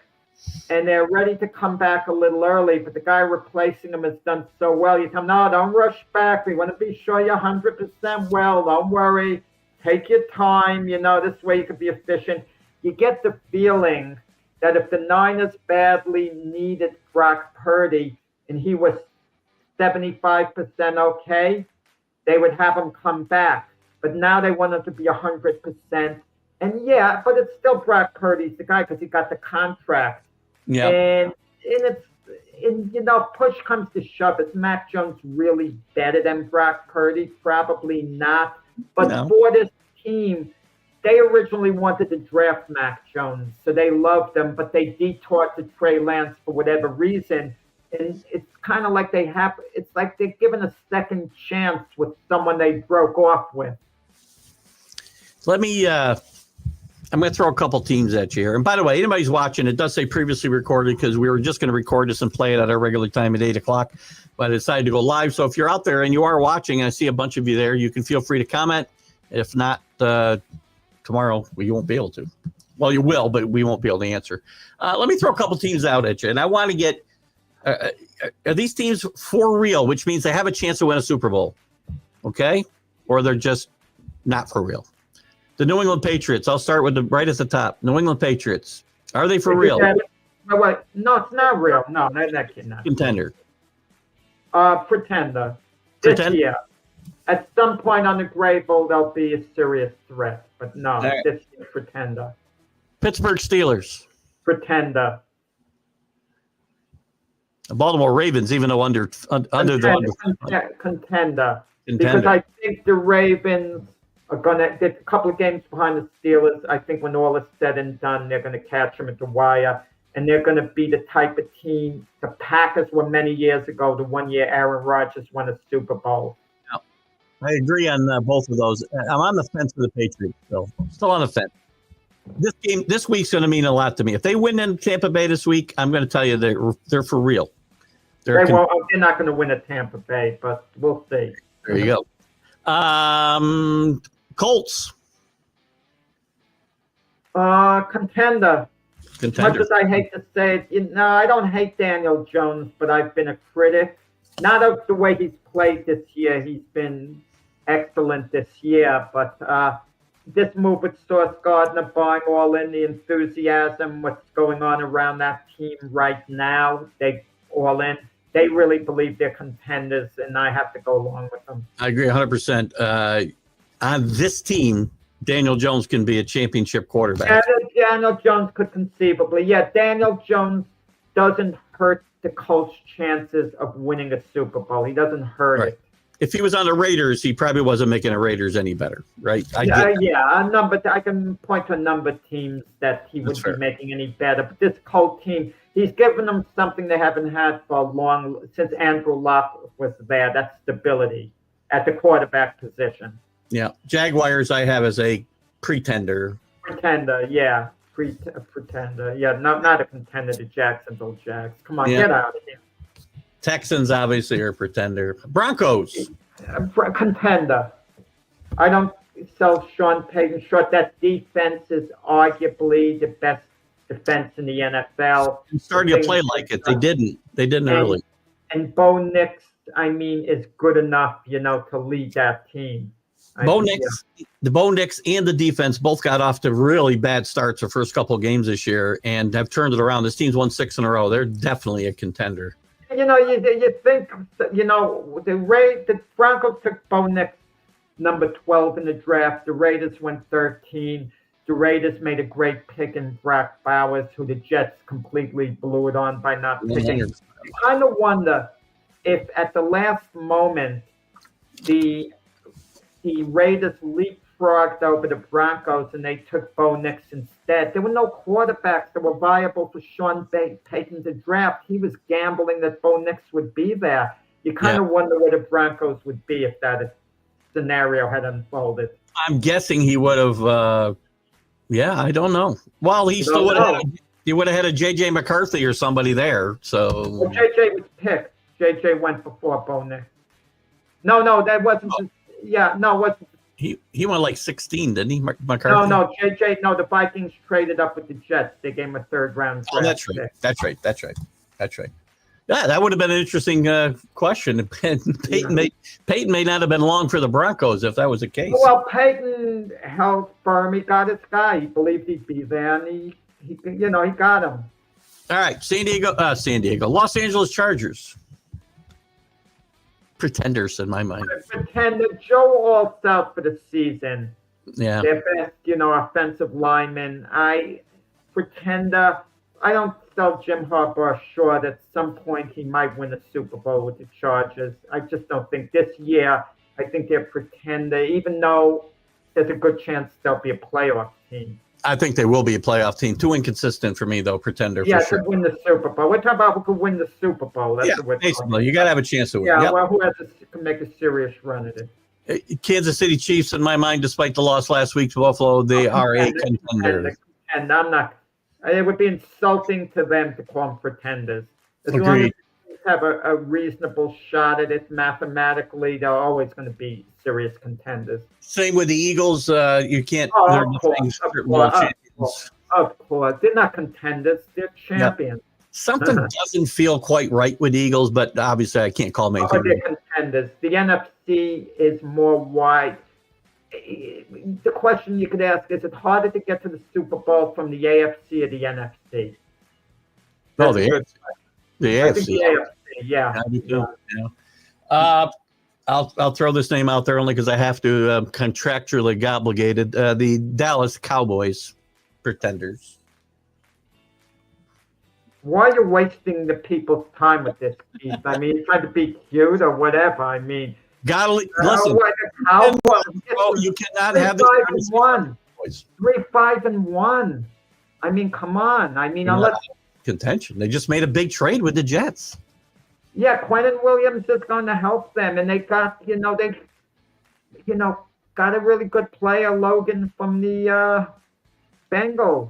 and they're ready to come back a little early, but the guy replacing them has done so well. You tell them, no, don't rush back. We want to be sure you're 100% well. Don't worry. Take your time. This way you could be efficient. You get the feeling that if the Niners badly needed Brock Purdy and he was 75% okay, they would have him come back. But now they want him to be 100%. And yeah, but it's still Brock Purdy's the guy because he got the contract. Yeah. And if push comes to shove, is Mac Jones really better than Brock Purdy? Probably not. But for this team, they originally wanted to draft Mac Jones, so they loved him, but they detoured to Trey Lance for whatever reason. And it's kind of like it's like they're given a second chance with someone they broke off with. I'm going to throw a couple teams at you here. And by the way, anybody's watching, it does say previously recorded because we were just going to record this and play it at our regular time at 8:00, but I decided to go live. So if you're out there and you are watching, and I see a bunch of you there, you can feel free to comment. If not, tomorrow we won't be able to. Well, you will, but we won't be able to answer. Let me throw a couple teams out at you, and I want to get are these teams for real, which means they have a chance to win a Super Bowl, okay? Or they're just not for real. The New England Patriots, I'll start with right at the top. New England Patriots, are they for real? No, it's not real. No, that cannot. Contender. Pretender. This year. At some point on the Grable, they'll be a serious threat. But no, this year, pretender. Pittsburgh Steelers. Pretender. The Baltimore Ravens, even though under contender. Because I think the Ravens they're a couple of games behind the Steelers. I think when all is said and done, they're going to catch them at the wire, and they're going to be the type of team the Packers were many years ago. The 1 year Aaron Rodgers won a Super Bowl. I agree on both of those. I'm on the fence with the Patriots, so still on the fence. This week's going to mean a lot to me. If they win in Tampa Bay this week, I'm going to tell you they're for real. They're not going to win at Tampa Bay, but we'll see. There you go. Colts. Contender. Much as I hate to say it, I don't hate Daniel Jones, but I've been a critic. Not of the way he's played this year. He's been excellent this year, but this move with Sauce Gardner buying all in, the enthusiasm, what's going on around that team right now, they all in. They really believe they're contenders, and I have to go along with them. I agree 100%. On this team, Daniel Jones can be a championship quarterback. Daniel Jones could conceivably. Yeah, Daniel Jones doesn't hurt the Colts' chances of winning a Super Bowl. He doesn't hurt it. If he was on the Raiders, he probably wasn't making the Raiders any better, right? I can point to a number of teams that he wouldn't be making any better. But this Colt team, he's given them something they haven't had for since Andrew Luck was there. That's stability at the quarterback position. Yeah, Jaguars I have as a pretender. Pretender, yeah. Pretender. Yeah, not a contender to Jacksonville Jags. Come on, get out of here. Texans obviously are a pretender. Broncos. Contender. I don't sell Sean Payton short. That defense is arguably the best defense in the NFL. And starting to play like it. They didn't early. And Bo Nix, is good enough, to lead that team. The Bo Nix and the defense both got off to really bad starts the first couple of games this year and have turned it around. This team's won 6 in a row. They're definitely a contender. You think, the Broncos took Bo Nix number 12 in the draft. The Raiders went 13. The Raiders made a great pick in Brock Bowers, who the Jets completely blew it on by not picking. I kind of wonder if at the last moment the Raiders leapfrogged over the Broncos and they took Bo Nix instead. There were no quarterbacks that were viable for Sean Payton to draft. He was gambling that Bo Nix would be there. You kind of wonder where the Broncos would be if that scenario had unfolded. I'm guessing he would have, I don't know. Well, he still would have. He would have had a J.J. McCarthy or somebody there. So well, J.J. was picked. J.J. went before Bo Nix. No, that wasn't. Wasn't. He went like 16, didn't he, McCarthy? No, JJ. No, the Vikings traded up with the Jets. They gave him a third-round draft. Oh, that's right. That's right. Yeah, that would have been an interesting question. Peyton may not have been long for the Broncos if that was the case. Well, Peyton held firm. He got his guy. He believed he'd be there, and he got him. All right, San Diego, Los Angeles Chargers. Pretenders in my mind. Pretender. Joe Alt's out for the season. Yeah. Their best, offensive lineman. Pretender. I don't sell Jim Harbaugh short. At some point, he might win a Super Bowl with the Chargers. I just don't think this year. I think they're pretender, even though there's a good chance they'll be a playoff team. I think they will be a playoff team. Too inconsistent for me, though. Pretender, for sure. To win the Super Bowl. We're talking about who could win the Super Bowl. That's basically. You got to have a chance to win. Yeah, well, who can make a serious run at it? Kansas City Chiefs, in my mind, despite the loss last week to Buffalo, they are a contender. And I'm not. It would be insulting to them to call them pretenders. As Agreed. long as they have a reasonable shot at it mathematically, they're always going to be serious contenders. Same with the Eagles. You can't. Of course. They're not contenders. They're champions. Yep. Something doesn't feel quite right with the Eagles, but obviously I can't call them anything. They're contenders. The NFC is more wide. The question you could ask, is it harder to get to the Super Bowl from the AFC or the NFC? No, the AFC. The AFC. I think the AFC, yeah. I'll throw this name out there only because I have to, contractually obligated. The Dallas Cowboys, pretenders. Why are you wasting the people's time with this, Keith? Trying to be cute or whatever. Gotta listen. You cannot have this 3-5-1. 3-5-1. I mean, come on. I mean, unless contention, they just made a big trade with the Jets. Yeah, Quentin Williams is going to help them, and they got got a really good player, Logan from the Bengals.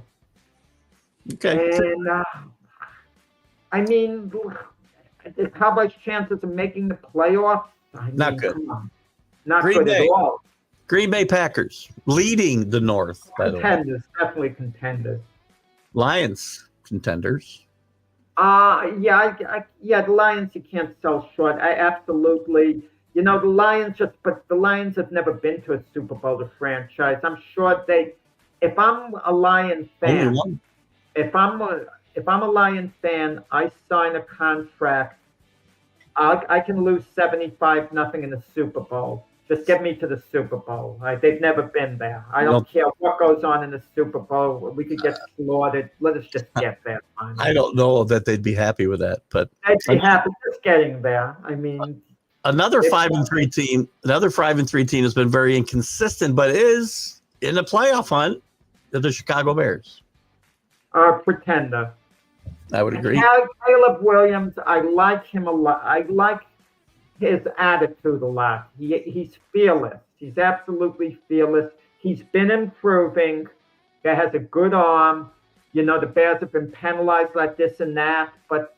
Okay. And I mean, the Cowboys' chances of making the playoffs, Not good. Come on. Not Green good Bay. at all. Green Bay Packers leading the North. By the way, Contenders, definitely contenders. Lions contenders. The Lions you can't sell short. I absolutely, the Lions the Lions have never been to a Super Bowl, the franchise. I'm sure if I'm a Lions fan, if I'm a Lions fan, I sign a contract. I can lose 75-0 in the Super Bowl. Just get me to the Super Bowl. They've never been there. I don't care what goes on in the Super Bowl. We could get slaughtered. Let us just get there. I don't know that they'd be happy with that, but they'd be happy just getting there. I mean, another 5-3 team. Another 5-3 team has been very inconsistent, but is in the playoff hunt. The Chicago Bears. Pretender. I would agree. Caleb Williams, I like him a lot. I like his attitude a lot. He's fearless. He's absolutely fearless. He's been improving. He has a good arm. The Bears have been penalized like this and that, but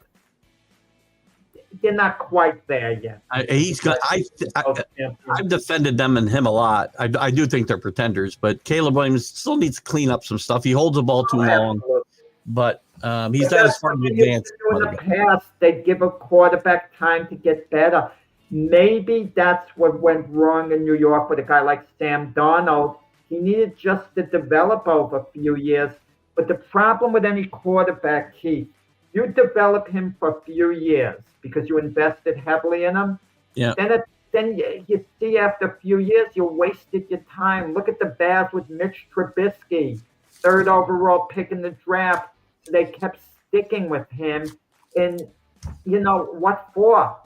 they're not quite there yet. I've defended them and him a lot. I do think they're pretenders, but Caleb Williams still needs to clean up some stuff. He holds the ball too long, but he's not as far advanced. In the past, they give a quarterback time to get better. Maybe that's what went wrong in New York with a guy like Sam Darnold. He needed just to develop over a few years. But the problem with any quarterback, Keith, you develop him for a few years because you invested heavily in him. Yeah. Then you see after a few years, you wasted your time. Look at the Bears with Mitch Trubisky, 3rd overall pick in the draft. They kept sticking with him. And, what for?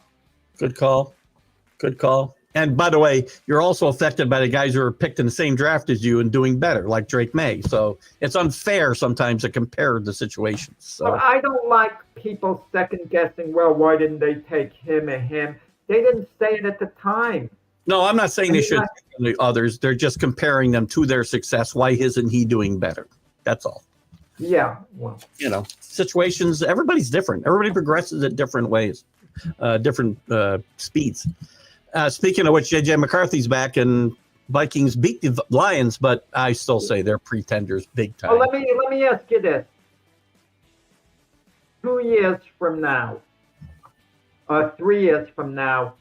Good call. And by the way, you're also affected by the guys who are picked in the same draft as you and doing better, like Drake May. So it's unfair sometimes to compare the situations. So but I don't like people second guessing, well, why didn't they take him or him? They didn't say it at the time. No, I'm not saying they should take the others. They're just comparing them to their success. Why isn't he doing better? That's all. Yeah. Well, situations, everybody's different. Everybody progresses at different ways. Different speeds. Speaking of which, JJ McCarthy's back and Vikings beat the Lions, but I still say they're pretenders big time. Well, let me ask you this: 2 years from now, or 3 years from now,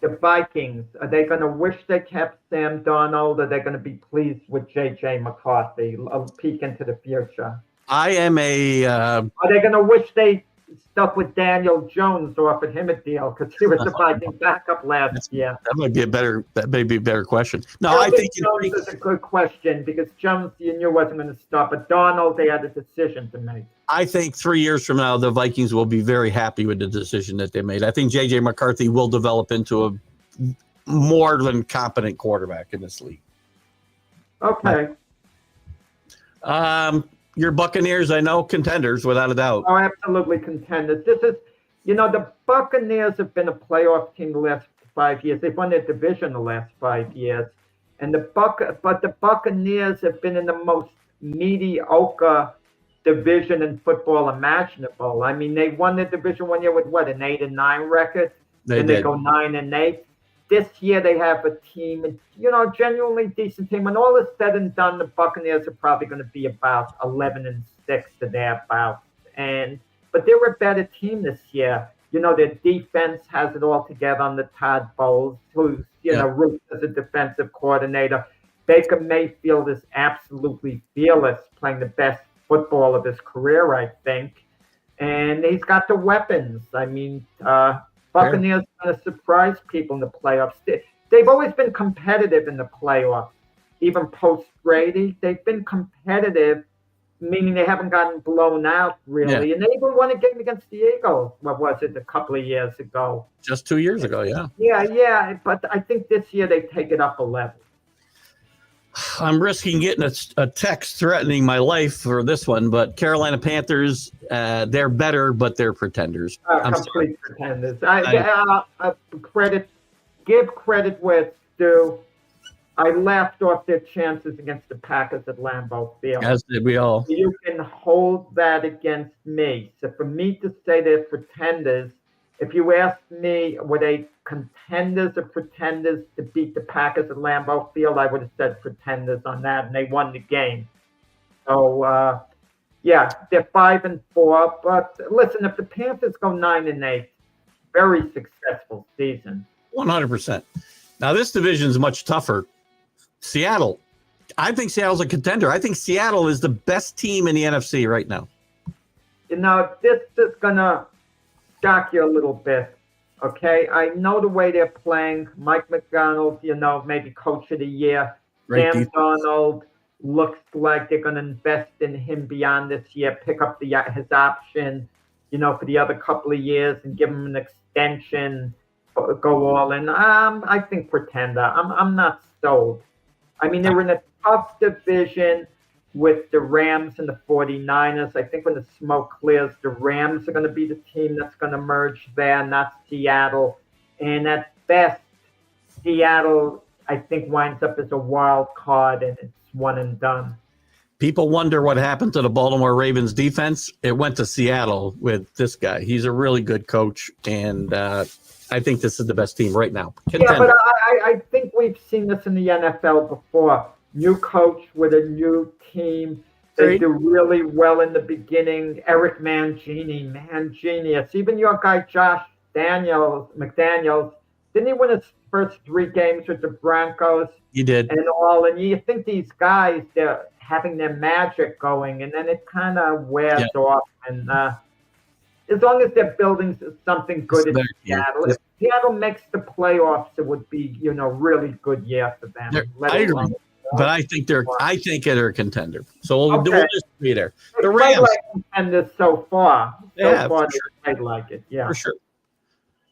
the Vikings, are they going to wish they kept Sam Darnold, or are they going to be pleased with JJ McCarthy? A peek into the future. Are they going to wish they stuck with Daniel Jones or offered him a deal because he was the Vikings backup last year? That may be a better question. No, I think Jones is a good question because Jones, you knew wasn't going to stop, but Darnold, they had a decision to make. I think 3 years from now, the Vikings will be very happy with the decision that they made. I think JJ McCarthy will develop into a more than competent quarterback in this league. Okay. Your Buccaneers, I know, contenders without a doubt. Oh, absolutely contenders. This is, the Buccaneers have been a playoff team the last 5 years. They've won their division the last 5 years, and the Buccaneers have been in the most mediocre division in football imaginable. I mean, they won the division 1 year with what, an 8-9 record? They go 9-8. This year they have a team, genuinely decent team. When all is said and done, the Buccaneers are probably going to be about 11-6 to thereabouts. But they're a better team this year. Their defense has it all together under Todd Bowles, who's Roots as a defensive coordinator. Baker Mayfield is absolutely fearless, playing the best football of his career, I think. And he's got the weapons. I mean, Buccaneers are going to surprise people in the playoffs. They've always been competitive in the playoffs, even post-Brady. They've been competitive. meaning they haven't gotten blown out really. Yeah. And they even won a game against the Eagles. What was it, a couple of years ago? Just 2 years ago, yeah. Yeah. But I think this year they take it up a level. I'm risking getting a text threatening my life for this one, but Carolina Panthers, they're better, but they're pretenders. Complete pretenders. Give credit where it's due. I laughed off their chances against the Packers at Lambeau Field. As did we all. You can hold that against me. So for me to say they're pretenders, if you asked me, were they contenders or pretenders to beat the Packers at Lambeau Field, I would have said pretenders on that, and they won the game. So, yeah, they're 5-4. But listen, if the Panthers go 9-8, very successful season. 100%. Now, this division is much tougher. Seattle. I think Seattle's a contender. I think Seattle is the best team in the NFC right now. You know, this is going to shock you a little bit, okay? I know the way they're playing. Mike McDonald, maybe coach of the year. Sam Darnold looks like they're going to invest in him beyond this year, pick up his option, for the other couple of years and give him an extension, go all in. I think pretender. I'm not sold. I mean, they were in a tough division with the Rams and the 49ers. I think when the smoke clears, the Rams are going to be the team that's going to merge there, not Seattle. And at best, Seattle, I think, winds up as a wild card, and it's one and done. People wonder what happened to the Baltimore Ravens defense. It went to Seattle with this guy. He's a really good coach, and I think this is the best team right now. Contender. Yeah, but I think we've seen this in the NFL before. New coach with a new team. They do really well in the beginning. Eric Mangini, man, genius. Even your guy, Josh McDaniels, didn't he win his first 3 games with the Broncos? He did. And you think these guys, they're having their magic going, and then it kind of wears off. And as long as they're building something good in Seattle, if Seattle makes the playoffs, it would be, really good year for them. I agree. But I think they're a contender. So we'll just be there. The Rams like contenders so far. For sure. They like it. Yeah, for sure.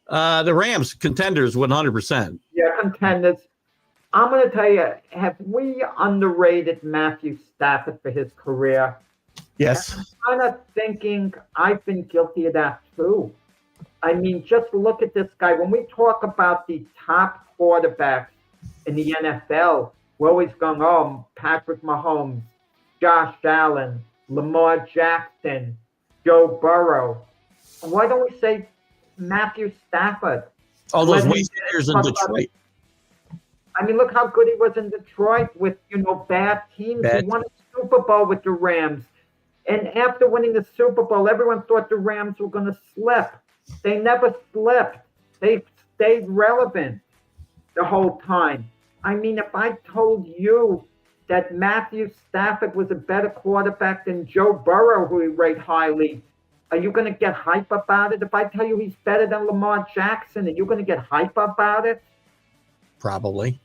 The Rams contenders 100%. Yeah, contenders. I'm going to tell you, have we underrated Matthew Stafford for his career? Yes. I'm kind of thinking I've been guilty of that too. I mean, just look at this guy. When we talk about the top quarterbacks in the NFL, we're always going, Patrick Mahomes, Josh Allen, Lamar Jackson, Joe Burrow. Why don't we say Matthew Stafford? All those years in Detroit. I mean, look how good he was in Detroit with, bad teams. He won a Super Bowl with the Rams. And after winning the Super Bowl, everyone thought the Rams were going to slip. They never slipped. They stayed relevant the whole time. I mean, if I told you that Matthew Stafford was a better quarterback than Joe Burrow, who we rate highly, are you going to get hype about it? If I tell you he's better than Lamar Jackson, are you going to get hype about it? Probably.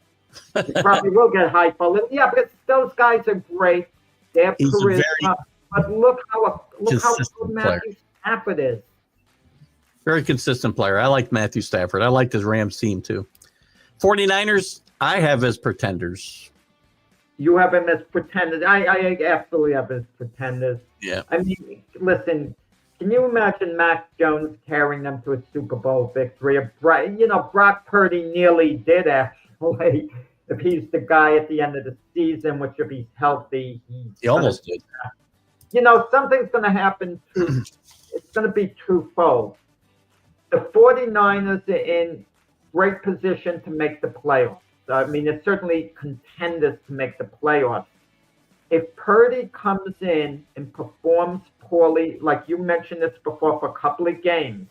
You probably will get hype about it. Yeah, because those guys are great. They have careers. But look how good Matthew Stafford is. Very consistent player. I like Matthew Stafford. I like his Rams team too. 49ers, I have as pretenders. You have him as pretenders. I absolutely have as pretenders. Yeah. I mean, listen, can you imagine Mac Jones carrying them to a Super Bowl victory? Brock Purdy nearly did, actually. If he's the guy at the end of the season, which if he's healthy, he almost did. Something's going to happen. It's going to be twofold. The 49ers are in great position to make the playoffs. I mean, it's certainly contenders to make the playoffs. If Purdy comes in and performs poorly, like you mentioned this before, for a couple of games,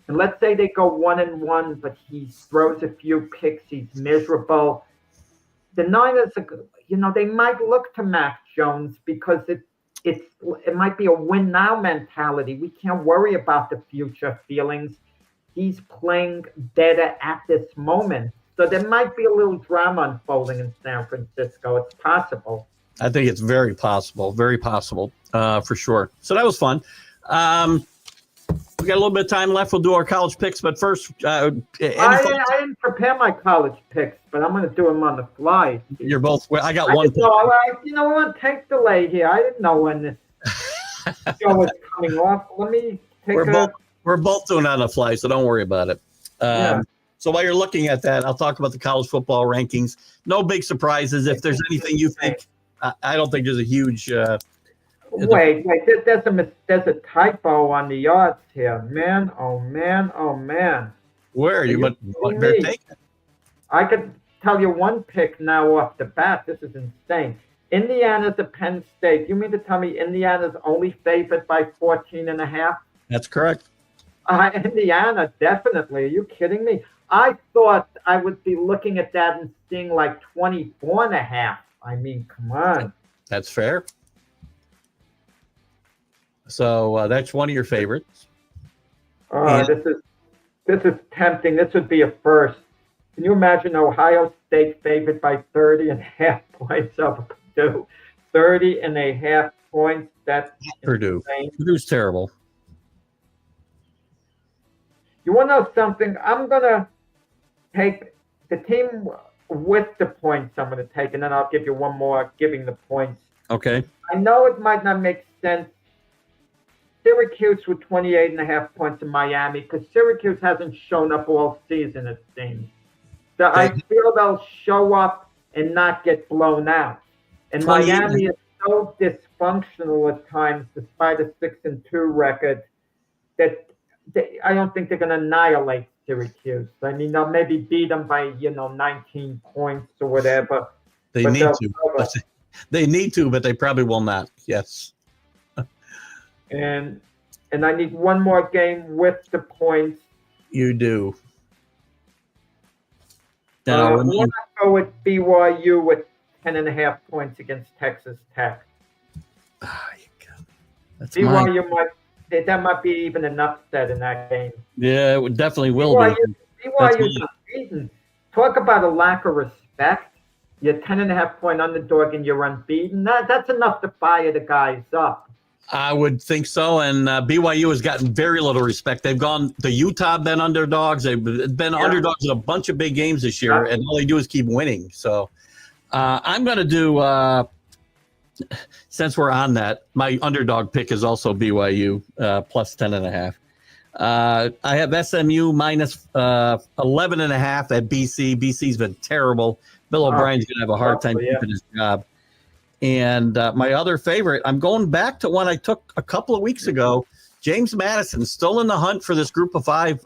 and let's say they go 1-1, but he throws a few picks, he's miserable. The Niners, they might look to Mac Jones because it might be a win now mentality. We can't worry about the future feelings. He's playing better at this moment. So there might be a little drama unfolding in San Francisco. It's possible. I think it's very possible for sure. So that was fun. We got a little bit of time left. We'll do our college picks, but first, I didn't prepare my college picks, but I'm going to do them on the fly. You're both. Well, I got one pick. You know what? Take delay here. I didn't know when this show was coming off. Let me take We're both doing it on the fly, so don't worry about it. So while you're looking at that, I'll talk about the college football rankings. No big surprises. If there's anything you think, I don't think there's a huge. Wait. There's a typo on the odds here, man. Oh man. Where are you? I could tell you one pick now off the bat. This is insane. Indiana's at Penn State. You mean to tell me Indiana's only favored by 14.5? That's correct. Indiana, definitely. Are you kidding me? I thought I would be looking at that and seeing like 24.5. I mean, come on. That's fair. So that's one of your favorites. This is tempting. This would be a first. Can you imagine Ohio State favored by 30.5 points over Purdue? 30.5 points. That's Purdue. Insane. Purdue's terrible. You want to know something? I'm going to take the team with the points I'm going to take, and then I'll give you one more giving the points. Okay. I know it might not make sense. Syracuse with 28.5 points in Miami, because Syracuse hasn't shown up all season, it seems. So I feel they'll show up and not get blown out. And Miami is so dysfunctional at times, despite a 6-2 record, that I don't think they're going to annihilate Syracuse. I mean, they'll maybe beat them by 19 points or whatever. They need to, but they probably will not. Yes. And I need one more game with the points. You do. I want to go with BYU with 10.5 points against Texas Tech. That's BYU might be even an upset in that game. Yeah, it definitely will be. BYU's unbeaten. Talk about a lack of respect. You're 10.5 point underdog and you're unbeaten. That's enough to fire the guys up. I would think so, and BYU has gotten very little respect. They've gone to Utah, been underdogs. They've been underdogs in a bunch of big games this year, and all they do is keep winning. So I'm going to do, since we're on that, my underdog pick is also BYU plus 10.5. I have SMU minus 11.5 at BC. BC's been terrible. Bill O'Brien's going to have a hard time keeping his job. And my other favorite, I'm going back to one I took a couple of weeks ago. James Madison, still in the hunt for this group of 5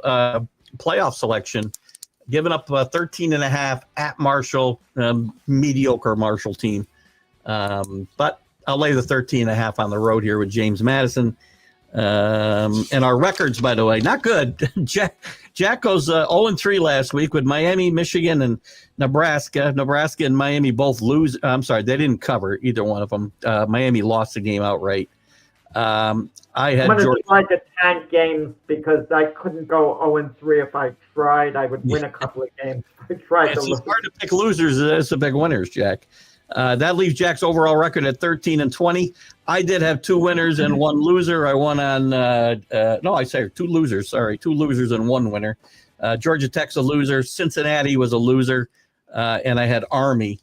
playoff selection, giving up 13.5 at Marshall, mediocre Marshall team. But I'll lay the 13.5 on the road here with James Madison. And our records, by the way, not good. Jack goes 0-3 last week with Miami, Michigan, and Nebraska. Nebraska and Miami both lose. I'm sorry, they didn't cover either one of them. Miami lost the game outright. I'm going to try to tank games because I couldn't go 0-3 if I tried. I would win a couple of games. I tried to lose. It's hard to pick losers. It's the big winners, Jack. That leaves Jack's overall record at 13-20. I did have 2 winners and 1 loser. I won on 2 losers. Sorry, 2 losers and 1 winner. Georgia Tech's a loser. Cincinnati was a loser, and I had Army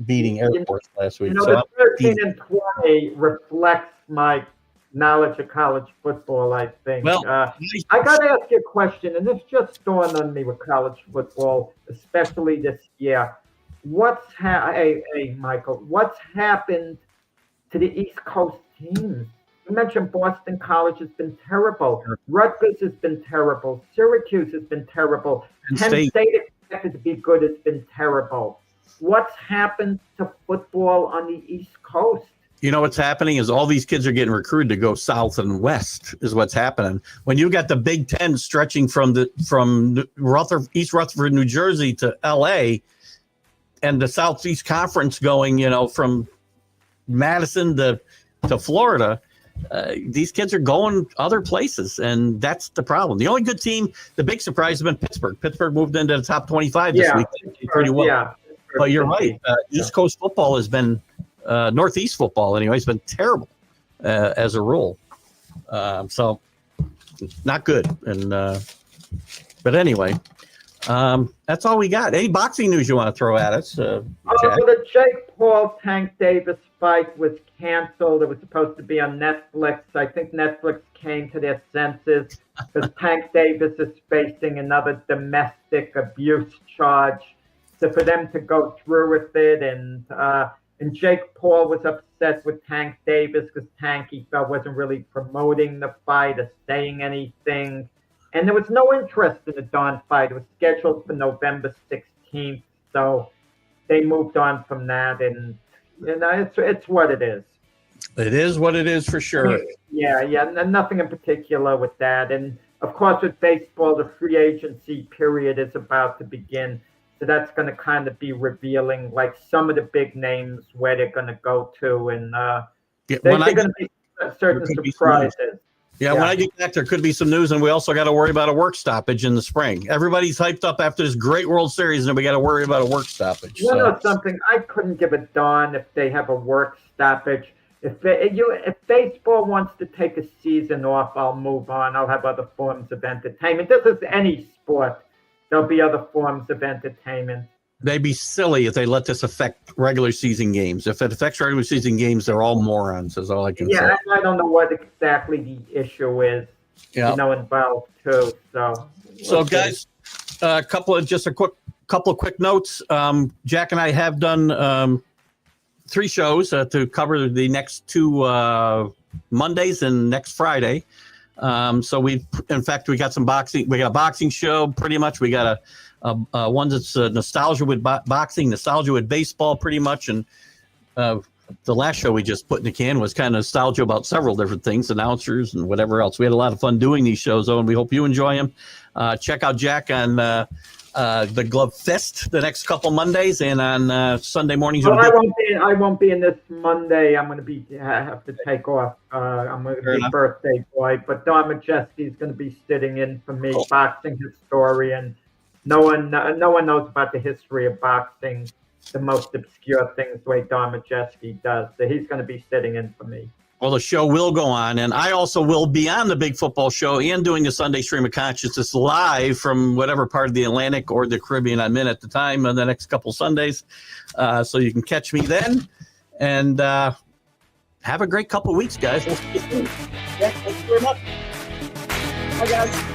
beating Air Force last week. The 13-20 reflects my knowledge of college football, I think. Well, I got to ask you a question, and this just dawned on me with college football, especially this year. Hey, Michael, what's happened to the East Coast teams? You mentioned Boston College has been terrible. Rutgers has been terrible. Syracuse has been terrible. Penn State expected to be good has been terrible. What's happened to football on the East Coast? You know what's happening is all these kids are getting recruited to go south and west is what's happening. When you got the Big Ten stretching from East Rutherford, New Jersey to L.A., and the Southeast Conference going, from Madison to Florida, these kids are going other places, and that's the problem. The only good team, the big surprise has been Pittsburgh. Pittsburgh moved into the top 25 this week. Pretty well. Yeah. but you're right. East Coast football has been, Northeast football anyway, has been terrible as a rule. So not good. And but anyway, that's all we got. Any boxing news you want to throw at us? Jack? The Jake Paul Tank Davis fight was canceled. It was supposed to be on Netflix. I think Netflix came to their senses because Tank Davis is facing another domestic abuse charge. So for them to go through with it, and Jake Paul was upset with Tank Davis because Tank, he felt, wasn't really promoting the fight or saying anything. And there was no interest in the Dawn fight. It was scheduled for November 16th. So they moved on from that. And, it's what it is. It is what it is for sure. Yeah. Nothing in particular with that. And, of course, with baseball, the free agency period is about to begin. So that's going to kind of be revealing, like, some of the big names where they're going to go to. And they're going to be certain surprises. Yeah, when I get back, there could be some news, and we also got to worry about a work stoppage in the spring. Everybody's hyped up after this great World Series, and we got to worry about a work stoppage. You know something? I couldn't give a darn if they have a work stoppage. If baseball wants to take a season off, I'll move on. I'll have other forms of entertainment. This is any sport. There'll be other forms of entertainment. They'd be silly if they let this affect regular season games. If it affects regular season games, they're all morons, is all I can say. Yeah, I don't know what exactly the issue is, involved too. So guys, a couple of quick notes. Jack and I have done 3 shows to cover the next 2 Mondays and next Friday. So we got some boxing. We got a boxing show, pretty much. We got one that's nostalgia with boxing, nostalgia with baseball, pretty much. And the last show we just put in the can was kind of nostalgia about several different things, announcers and whatever else. We had a lot of fun doing these shows, though, and we hope you enjoy them. Check out Jack on the Glove Fest the next couple Mondays, and on Sunday mornings. Well, I won't be in this Monday. I'm going to have to take off. I'm going to be a birthday boy, but Don Majeski is going to be sitting in for me, boxing historian. No one knows about the history of boxing, the most obscure things, the way Don Majeski does. So he's going to be sitting in for me. Well, the show will go on, and I also will be on the Big Football Show and doing the Sunday Stream of Consciousness live from whatever part of the Atlantic or the Caribbean I'm in at the time on the next couple Sundays. So you can catch me then. And have a great couple weeks, guys. We'll see you soon. Yeah, thanks very much. Bye, guys.